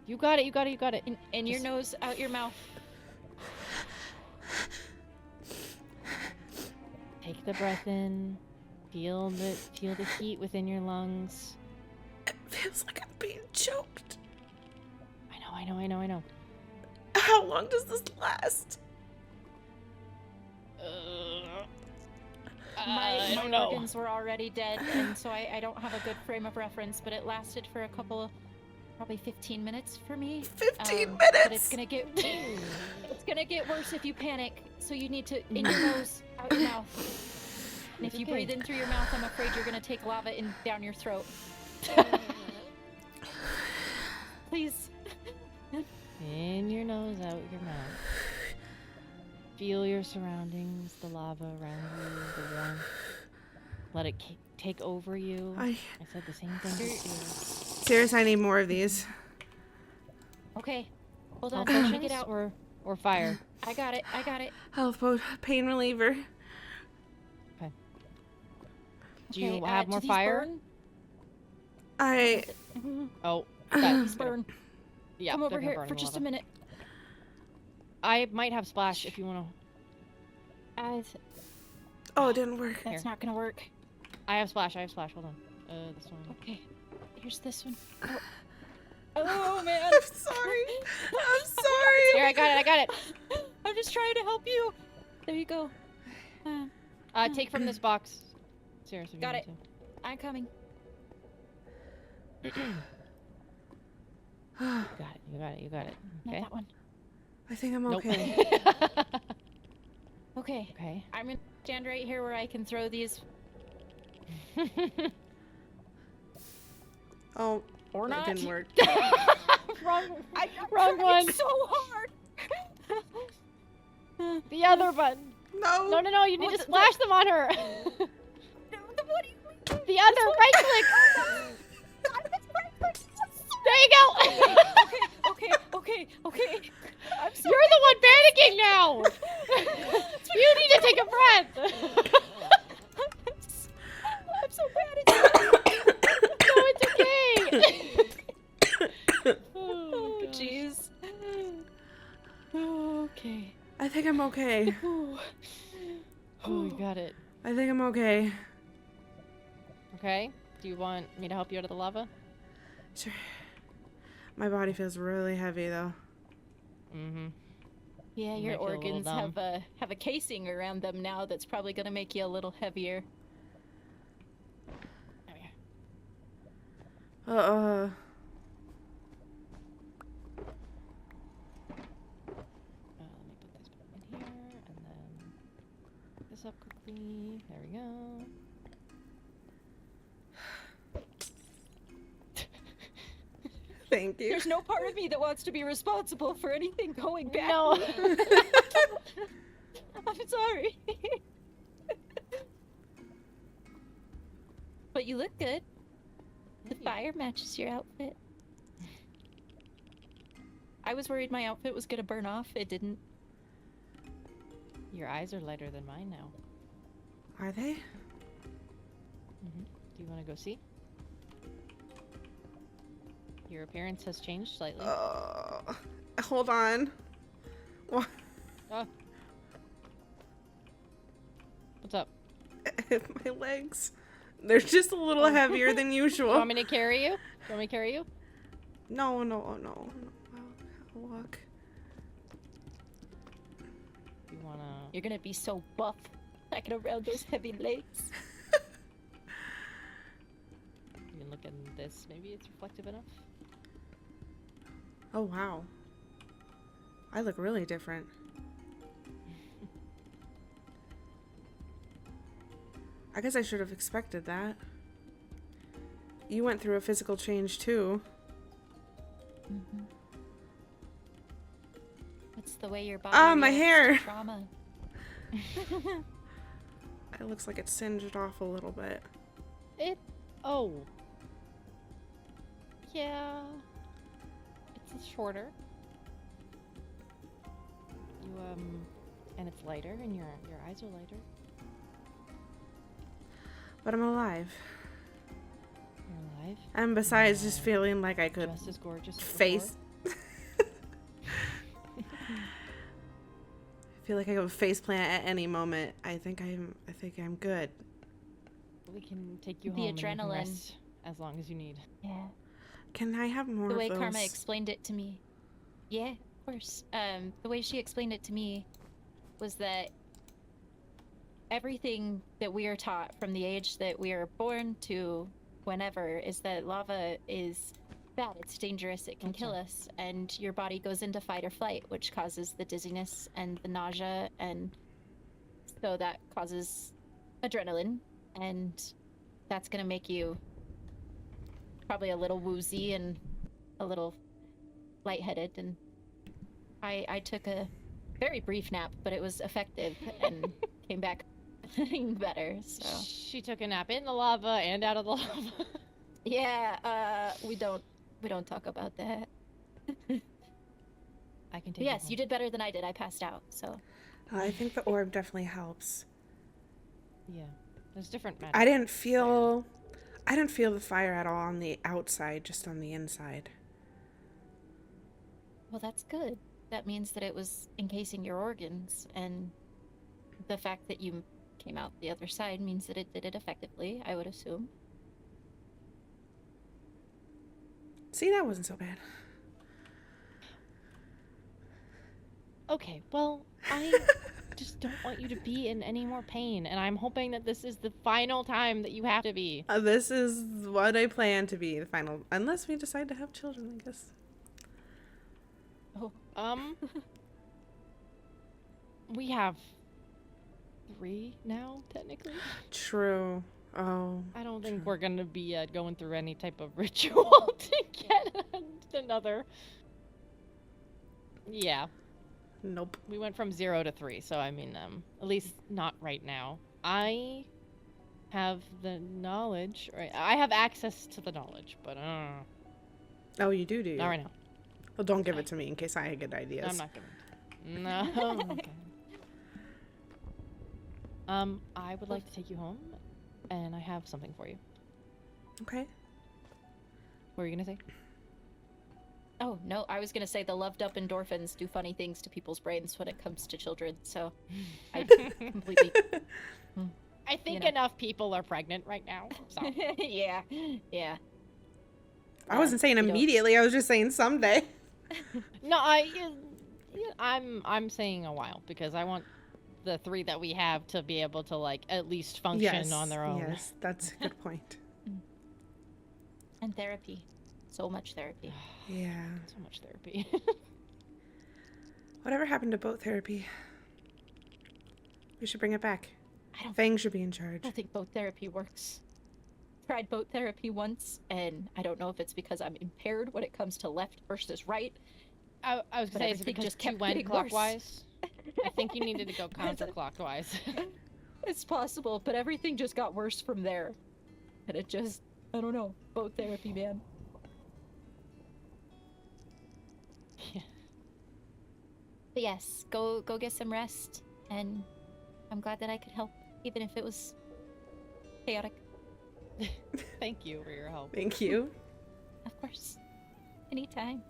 You got it. In your nose, out your mouth. Take the breath in. Feel the heat within your lungs. It feels like I'm being choked. I know. How long does this last? I don't my know. organs were already dead, and so I don't have a good frame of reference, but it lasted for a couple, probably 15 minutes for me. 15 But minutes. it's gonna get worse if you panic. So you need to in your nose, out your mouth. And if you Okay. breathe in through your mouth, I'm afraid you're gonna take lava in down your throat. Please. In your nose, out your mouth. Feel your surroundings, the lava around you, the warmth. Let it take over you. I said the same thing to you. Serious, I need more of these. Okay. Hold on. Potions Check it out. or fire. I got it. Health pain reliever. Okay. Do you Okay, have do more these fire? burn? Oh, These burn. yeah. Come over they're gonna here burn for the just a lava. minute. I might have splash if you want to. Oh, it didn't work. That's not gonna work. I have splash. Hold on. This one. Okay. Here's this one. Oh man. I'm sorry. I'm sorry. Here, I got it. I'm just trying to help you. There you go. Take from this box. Seriously. Got it. I'm coming. You got it. Not Okay. that one. I think I'm Nope. okay. Okay. Okay. I'm gonna stand right here where I can throw these. Oh, Or that not. didn't work. Wrong Wrong one. So hard. The other button. No. No. You need to splash them on her. What do you mean? The other right click. There you go. Okay. I'm so You're the one panicking now. You need to take a breath. I'm so bad at No, it's okay. Oh, jeez. Okay. I think I'm okay. Oh, you got it. I think I'm okay. Okay. Do you want me to help you out of the lava? Sure. My body feels really heavy though. Mm-hmm. Yeah, You your might feel a little organs dumb. have a casing around them now that's probably gonna make you a little heavier. Uh. Let me put this back in here, and then pick this up quickly. There we go. Thank you. There's no part of me that wants to be responsible for anything going bad. No. I'm sorry. But you look good. The fire matches your outfit. I was worried my outfit was gonna burn off. It didn't. Your eyes are lighter than mine now. Are they? Mm-hmm. Do you want to go see? Your appearance has changed slightly. Hold on. What? What's up? My legs. They're just a little heavier than Do usual. you want me to carry you? No. I'll walk. You wanna? You're gonna be so buff, stacking around those heavy legs. You can look at this. Maybe it's reflective enough. Oh wow. I look really different. I guess I should have expected that. You went through a physical change too. Mm-hmm. It's the way your body. Ah, my reacts hair. to trauma. It looks like it's singed off a little bit. Oh. Yeah. It's shorter. And it's lighter, and your eyes are lighter. But I'm alive. You're alive. And besides just feeling like I could Just as gorgeous as face. I feel like I could face plant at any moment. I think I'm good. before. We can take you The home and you can adrenaline. rest as long as you need. Yeah. Can I have more The of way those? Karma explained it to me. Yeah, of course. The way she explained it to me was that everything that we are taught from the age that we are born to whenever is that lava is bad, it's dangerous, it can kill us, and your body goes into fight or flight, which causes the dizziness and the nausea, and so that causes adrenaline, and that's gonna make you probably a little woozy and a little lightheaded, and I took a very brief nap, but it was effective and came back better. So She took a nap in the lava and out of the lava. yeah, we don't talk about that. I can take But yes, you did better than I did. I passed out, so. I think the orb definitely helps. Yeah, there's different magic. I didn't feel the fire at all on the outside, just on the inside. Well, that's good. That means that it was encasing your organs, and the fact that you came out the other side means that it did it effectively, I would assume. See, that wasn't so bad. Okay, well, I just don't want you to be in any more pain, and I'm hoping that this is the final time that you have to be. This is what I plan to be, the final, unless we decide to have children, I guess. Oh. We have 3 now, technically. True. Oh. I don't think we're gonna be going through any type of ritual to get another. Yeah. Nope. We went from 0 to 3, so I mean, at least not right now. I have the knowledge, right? I have access to the knowledge, but Oh, you do you? not right now. Well, don't give it to me in case I had good ideas. I'm not giving. No. Okay. I would like to take you home, and I have something for you. Okay. What were you gonna say? Oh, no, I was gonna say the loved up endorphins do funny things to people's brains when it comes to children, so I completely... I think know. enough people are pregnant right now. So. yeah. I wasn't saying you don't- immediately. I was just saying someday. No, I'm saying a while, because I want the 3 that we have to be able to, like, at least function on their own. Yes, that's a good point. And therapy. So much therapy. Yeah. So much therapy. Whatever happened to boat therapy? We should bring it back. I don't Fang should be in charge. I don't think boat therapy works. Tried boat therapy once, and I don't know if it's because I'm impaired when it comes to left versus right. I was But gonna say it's everything because just you kept went getting worse. clockwise. I think you needed to go counterclockwise. It's possible, but everything just got worse from there. And it just, I don't know, boat therapy, man. Yeah. But yes, go get some rest, and I'm glad that I could help, even if it was chaotic. Thank you for your help. Thank you. Of course. Anytime.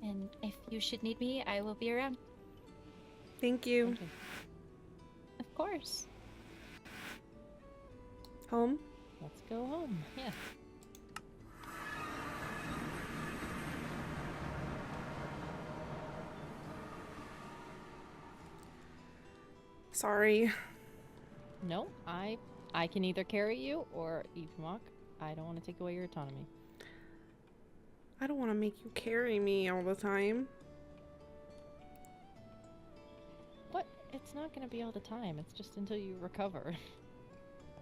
And if you should need me, I will be around. Thank you. Okay. Of course. Home? Let's go home. Yeah. Sorry. No, I can either carry you or you can walk. I don't want to take away your autonomy. I don't want to make you carry me all the time. But it's not going to be all the time. It's just until you recover.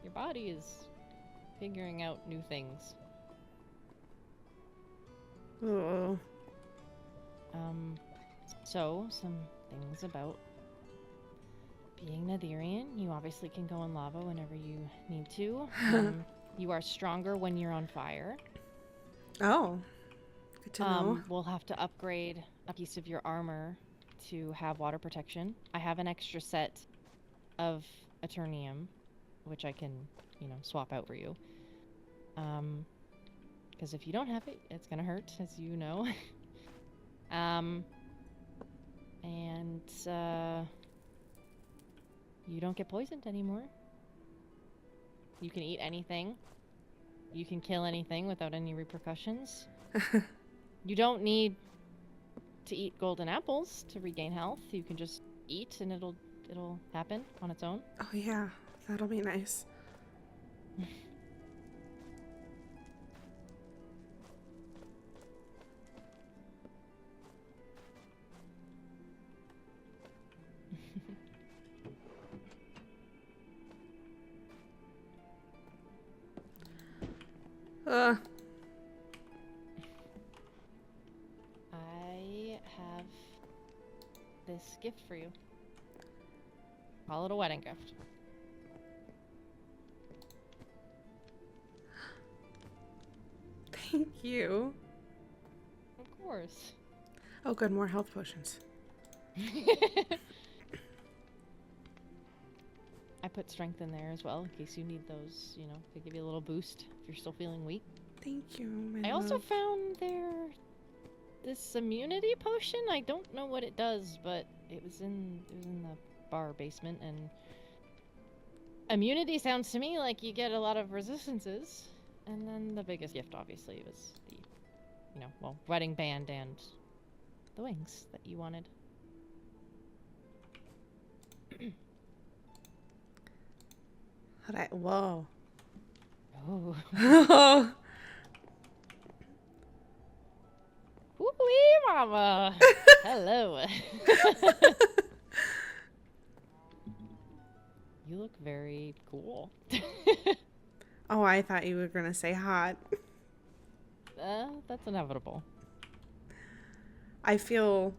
Your body is figuring out new things. Oh. So, some things about being Netherian. You obviously can go in lava whenever you need to. You are stronger when you're on fire. Oh. Good to know. We'll have to upgrade a piece of your armor to have water protection. I have an extra set of Eternium, which I can, swap out for you. Because if you don't have it, it's gonna hurt, as you know. You don't get poisoned anymore. You can eat anything. You can kill anything without any repercussions. You don't need to eat golden apples to regain health. You can just eat and it'll happen on its own. Oh yeah, that'll be nice. I have this gift for you. Call it a wedding gift. Thank you. Of course. Oh, good, more health potions. I put strength in there as well in case you need those, you know, to give you a little boost if you're still feeling weak. Thank you, my I also love. found this immunity potion. I don't know what it does, but it was in the bar basement, and immunity sounds to me like you get a lot of resistances. And then the biggest gift obviously was the, you know, well, wedding band and the wings that you wanted. Whoa. Oh. Woo-wee, mama. Hello. You look very cool. Oh, I thought you were gonna say hot. That's inevitable. I feel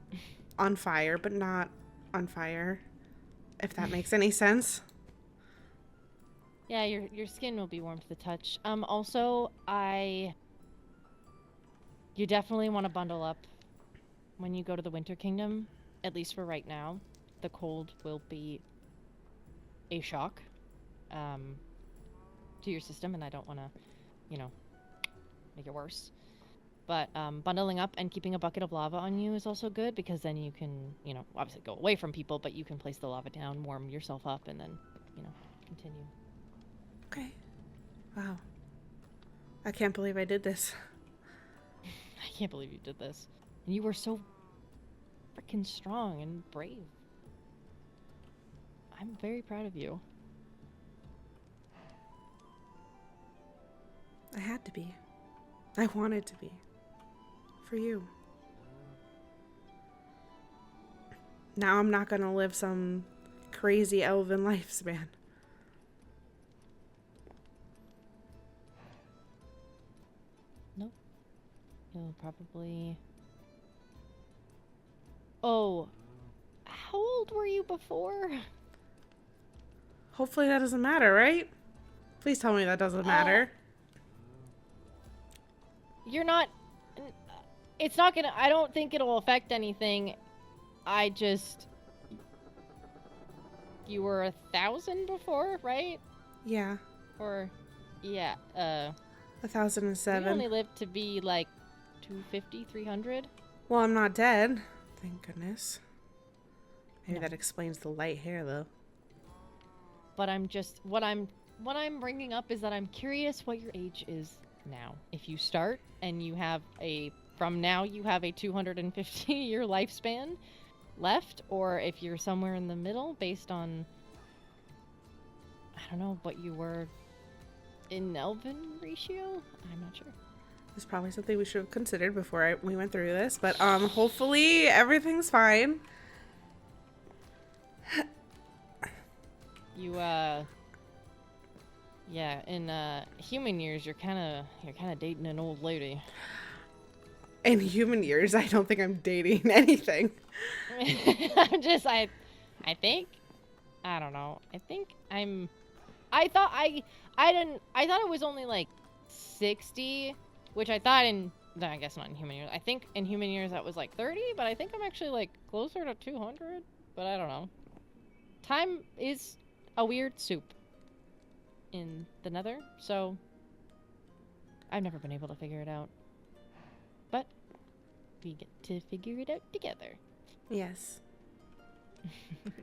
on fire, but not on fire, if that makes any sense. Yeah, your skin will be warm to the touch. Also, you definitely want to bundle up when you go to the Winter Kingdom, at least for right now. The cold will be a shock to your system, and I don't want to, you know, make it worse. But bundling up and keeping a bucket of lava on you is also good, because then you can, you know, obviously go away from people, but you can place the lava down, warm yourself up, and then, you know, continue. Okay. Wow. I can't believe I did this. I can't believe you did this. And you were so freaking strong and brave. I'm very proud of you. I had to be. I wanted to be. For you. Now I'm not gonna live some crazy elven lifespan. Nope. You'll probably... Oh. How old were you before? Hopefully that doesn't matter, right? Please tell me that doesn't matter. You're not... It's not gonna... I don't think it'll affect anything. I just... You were 1,000 before, right? Yeah. Or... Yeah, 1007. We only lived to be, like, 250, 300. Well, I'm not dead. Thank goodness. Maybe No. that explains the light hair, though. But I'm just... What I'm bringing up is that I'm curious what your age is now. If you start and you have a... From now, you have a 250-year lifespan left, or if you're somewhere in the middle based on... I don't know, what you were in Elven ratio? I'm not sure. It's probably something we should have considered before we went through this, but hopefully everything's fine. You, yeah, in, human years, you're kind of dating an old lady. In human years, I don't think I'm dating anything. I think, I don't know. I thought it was only like 60, which I thought no, I guess not in human years. I think in human years that was like 30, but I think I'm actually like closer to 200, but I don't know. Time is a weird soup in the Nether, so I've never been able to figure it out. But we get to figure it out together. Yes.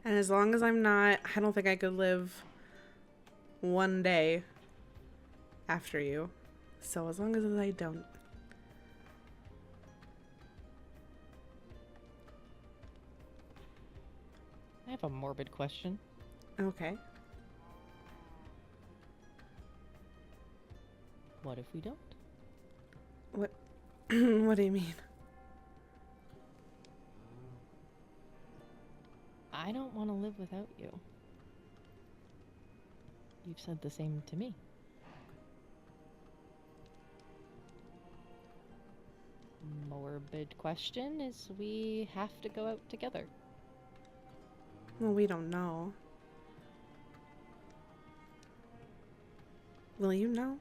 And as long as I'm not, I don't think I could live one day after you. So as long as I don't. I have a morbid question. Okay. What if we don't? What? What do you mean? I don't want to live without you. You've said the same to me. morbid question is we have to go out together. Well, we don't know. Will you know?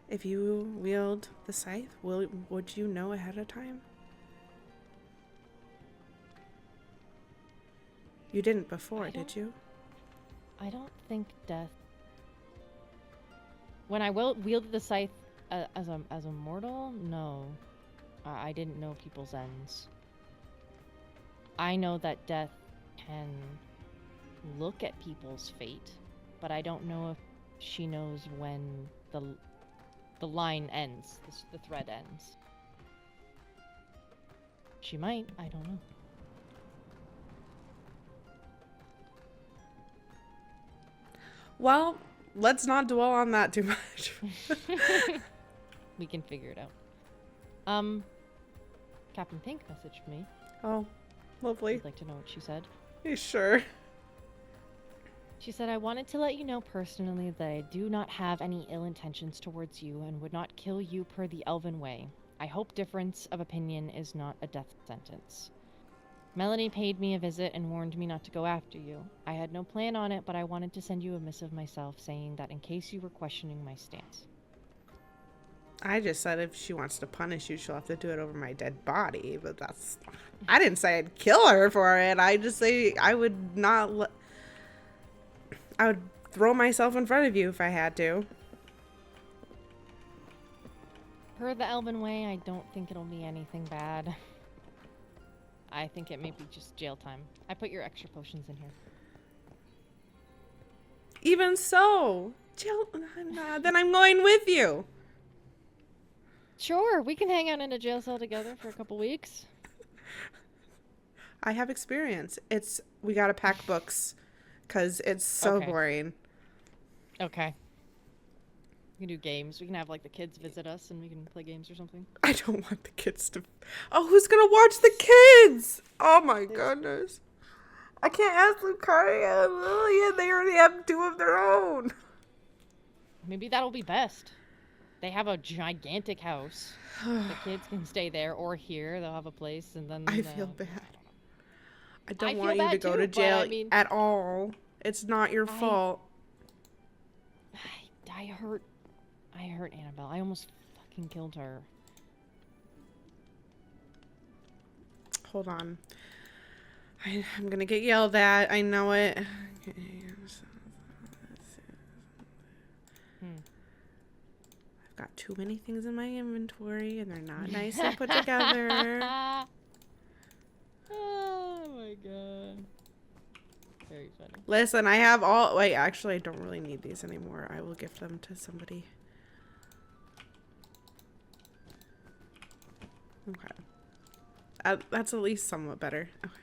If you wield the scythe, would you know ahead of time? You didn't before, did you? I don't think death... When I wielded the scythe as a mortal, no. I didn't know people's ends. I know that death can look at people's fate, but I don't know if she knows when the line ends, the thread ends. She might, I don't know. Well, let's not dwell on that too much. We can figure it out. Captain Pink messaged me. Oh, lovely. I'd like to know what she said. You sure? She said, I wanted to let you know personally that I do not have any ill intentions towards you and would not kill you per the Elven way. I hope difference of opinion is not a death sentence. Melanie paid me a visit and warned me not to go after you. I had no plan on it, but I wanted to send you a missive myself saying that in case you were questioning my stance. I just said if she wants to punish you, she'll have to do it over my dead body, but that's... I didn't say I'd kill her for it. I just say I would not I would throw myself in front of you if I had to. Per the Elven way, I don't think it'll be anything bad. I think it may be just jail time. I put your extra potions in here. Even so, jail... then I'm going with you. Sure, we can hang out in a jail cell together for a couple weeks. I have experience. We gotta pack books because it's so Okay. boring. Okay. We can do games. We can have like the kids visit us and we can play games or something. I don't want the kids to... Oh, who's gonna watch the kids? Oh my goodness. I can't ask Lucaria and Lillian. They already have 2 of their own. Maybe that'll be best. They have a gigantic house. The kids can stay there or here. They'll have a place and then... I feel bad. I don't I want feel you to bad go too, to but jail I mean- at all. It's not your fault. I hurt Annabelle. I almost fucking killed her. Hold on. I'm gonna get yelled at. I know it. I've got too many things in my inventory and they're not nicely put together. Oh my god. Very funny. Listen, I have all... Wait, actually, I don't really need these anymore. I will gift them to somebody. Okay. That's at least somewhat better. Okay.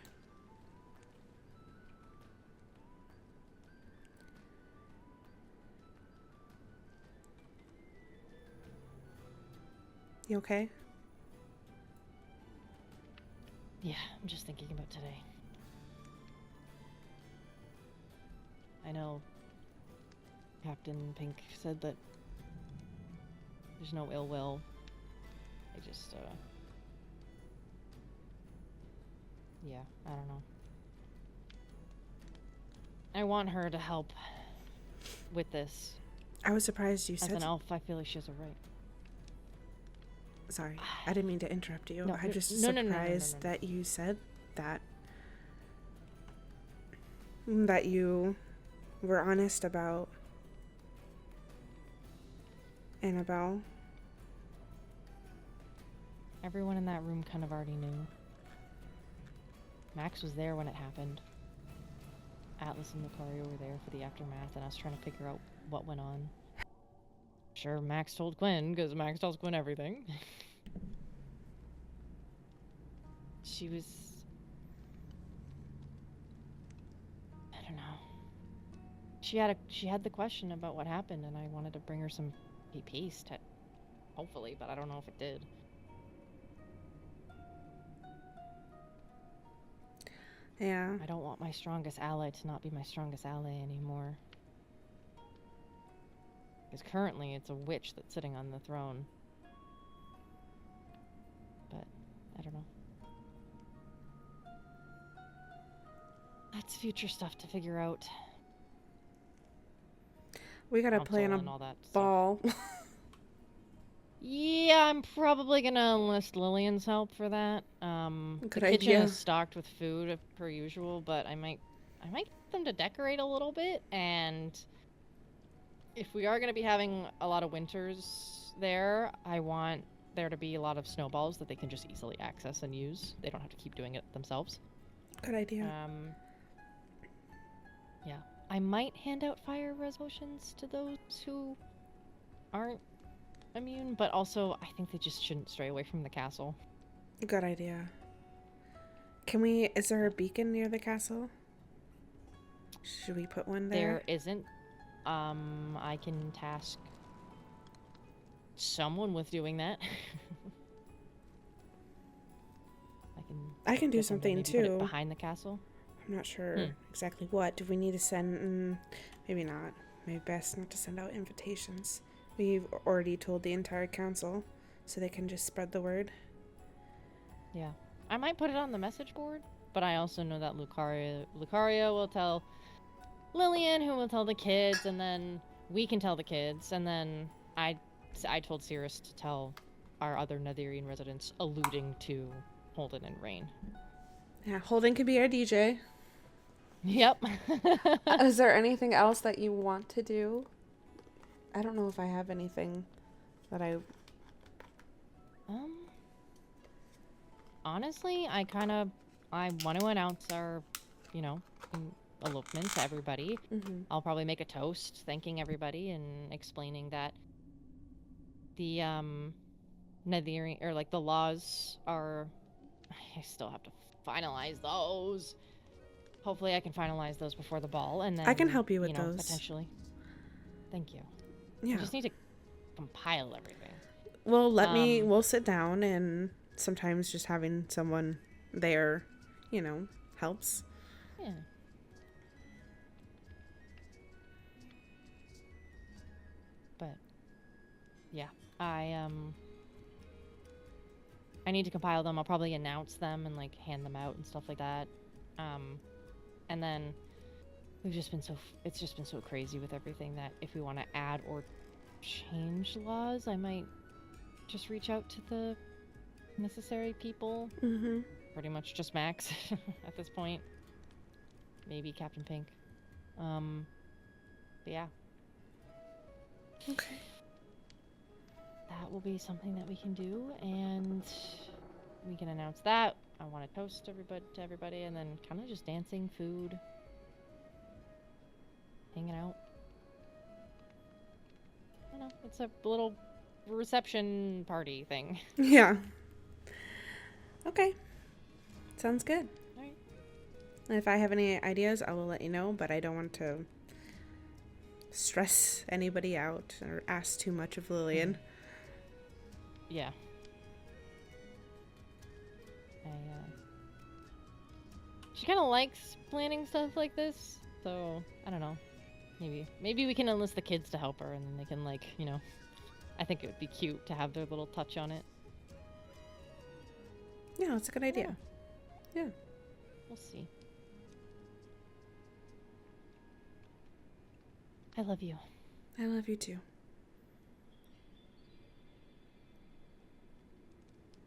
You okay? Yeah, I'm just thinking about today. I know Captain Pink said that there's no ill will. I just, yeah, I don't know. I want her to help with this. I was surprised you As said... an elf, I feel like she has a right. Sorry, I didn't mean to interrupt you. No, I'm just no. surprised that you said that. That you were honest about Annabelle. Everyone in that room kind of already knew. Max was there when it happened. Atlas and Lucario were there for the aftermath and us trying to figure out what went on. Sure, Max told Gwen, because Max tells Gwen everything. She was... I don't know. She had the question about what happened, and I wanted to bring her some peace, hopefully, but I don't know if it did. Yeah. I don't want my strongest ally to not be my strongest ally anymore. Because currently it's a witch that's sitting on the throne. But future stuff to figure out. We gotta Council plan a and all that stuff. ball. Yeah, I'm probably gonna enlist Lillian's help for that. Good the kitchen idea. is stocked with food per usual, but I might get them to decorate a little bit. And if we are gonna be having a lot of winters there, I want there to be a lot of snowballs that they can just easily access and use. They don't have to keep doing it themselves. Good idea. Yeah, I might hand out fire resolutions to those who aren't immune, but also I think they just shouldn't stray away from the castle. Good idea. Is there a beacon near the castle? Should we put one there? There isn't. I can task someone with doing that. I can do get them to something maybe put it too. behind the castle. I'm not sure exactly what. Do we need to send... maybe not. Maybe best not to send out invitations. We've already told the entire council, so they can just spread the word. Yeah. I might put it on the message board, but I also know that Lucaria will tell Lillian, who will tell the kids, and then we can tell the kids, and then I told Cirrus to tell our other Netherian residents, alluding to Holden and Rain. Yeah, Holden could be our DJ. Yep. Is there anything else that you want to do? I don't know if I have anything that I... Honestly, I want to announce our, elopement to everybody. Mm-hmm. I'll probably make a toast thanking everybody and explaining that the Netherian, or like the laws are... I still have to finalize those. Hopefully I can finalize those before the ball, and then I can help you with those. Potentially. Thank you. Yeah. I just need to compile everything. Well, we'll sit down, and sometimes just having someone there, helps. Yeah. But yeah, I need to compile them. I'll probably announce them and like hand them out and stuff like that. And then it's just been so crazy with everything that if we want to add or change laws, I might just reach out to the necessary people. Mm-hmm. Pretty much just Max at this point. Maybe Captain Pink. But yeah. Okay. That will be something that we can do, and we can announce that. I want to toast everybody, and then kind of just dancing, food, hanging out. I don't know, it's a little reception party thing. Yeah. Okay. Sounds good. All right. If I have any ideas, I will let you know, but I don't want to stress anybody out or ask too much of Lillian. Yeah. She kind of likes planning stuff like this, so I don't know. Maybe we can enlist the kids to help her, and then they can I think it would be cute to have their little touch on it. Yeah, it's a good idea. Yeah. We'll see. I love you. I love you too.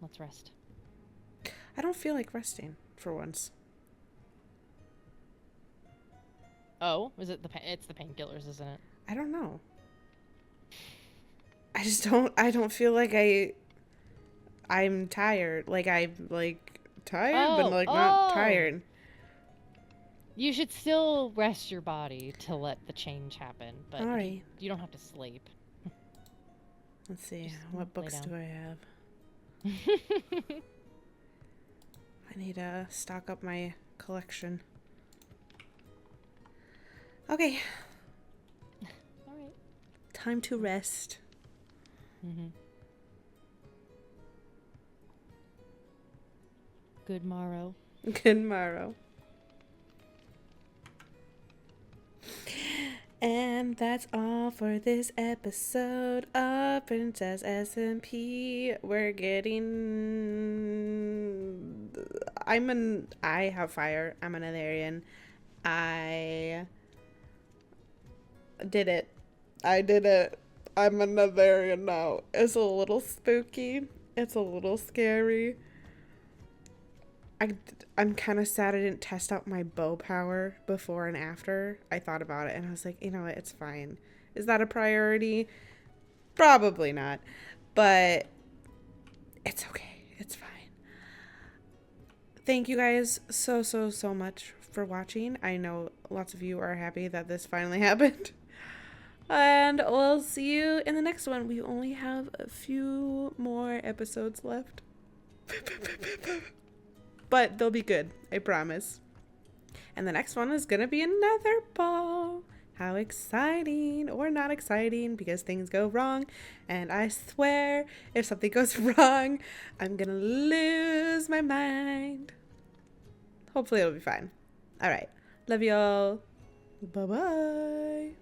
Let's rest. I don't feel like resting for once. Oh, is it it's the painkillers, isn't it? I don't know. I don't feel like I'm tired. Like I'm tired, but not tired. You should still rest your body to let the change happen, but Alright. you don't have to sleep. Let's see. Just What lay books down. do I have? I need to stock up my collection. Okay. Alright. Time to rest. Good morrow. Good morrow. And that's all for this episode of Princess SMP. We're getting... I have fire. I'm an Netherian. I did it. I did it. I'm a Netherian now. It's a little spooky. It's a little scary. I'm kind of sad I didn't test out my bow power before and after. I thought about it and I was like, you know what? It's fine. Is that a priority? Probably not. But it's okay. It's fine. Thank you guys so much for watching. I know lots of you are happy that this finally happened. And we'll see you in the next one. We only have a few more episodes left. But they'll be good, I promise. And the next one is gonna be another ball. How exciting, or not exciting, because things go wrong. And I swear, if something goes wrong, I'm gonna lose my mind. Hopefully it'll be fine. All right. Love y'all. Bye-bye.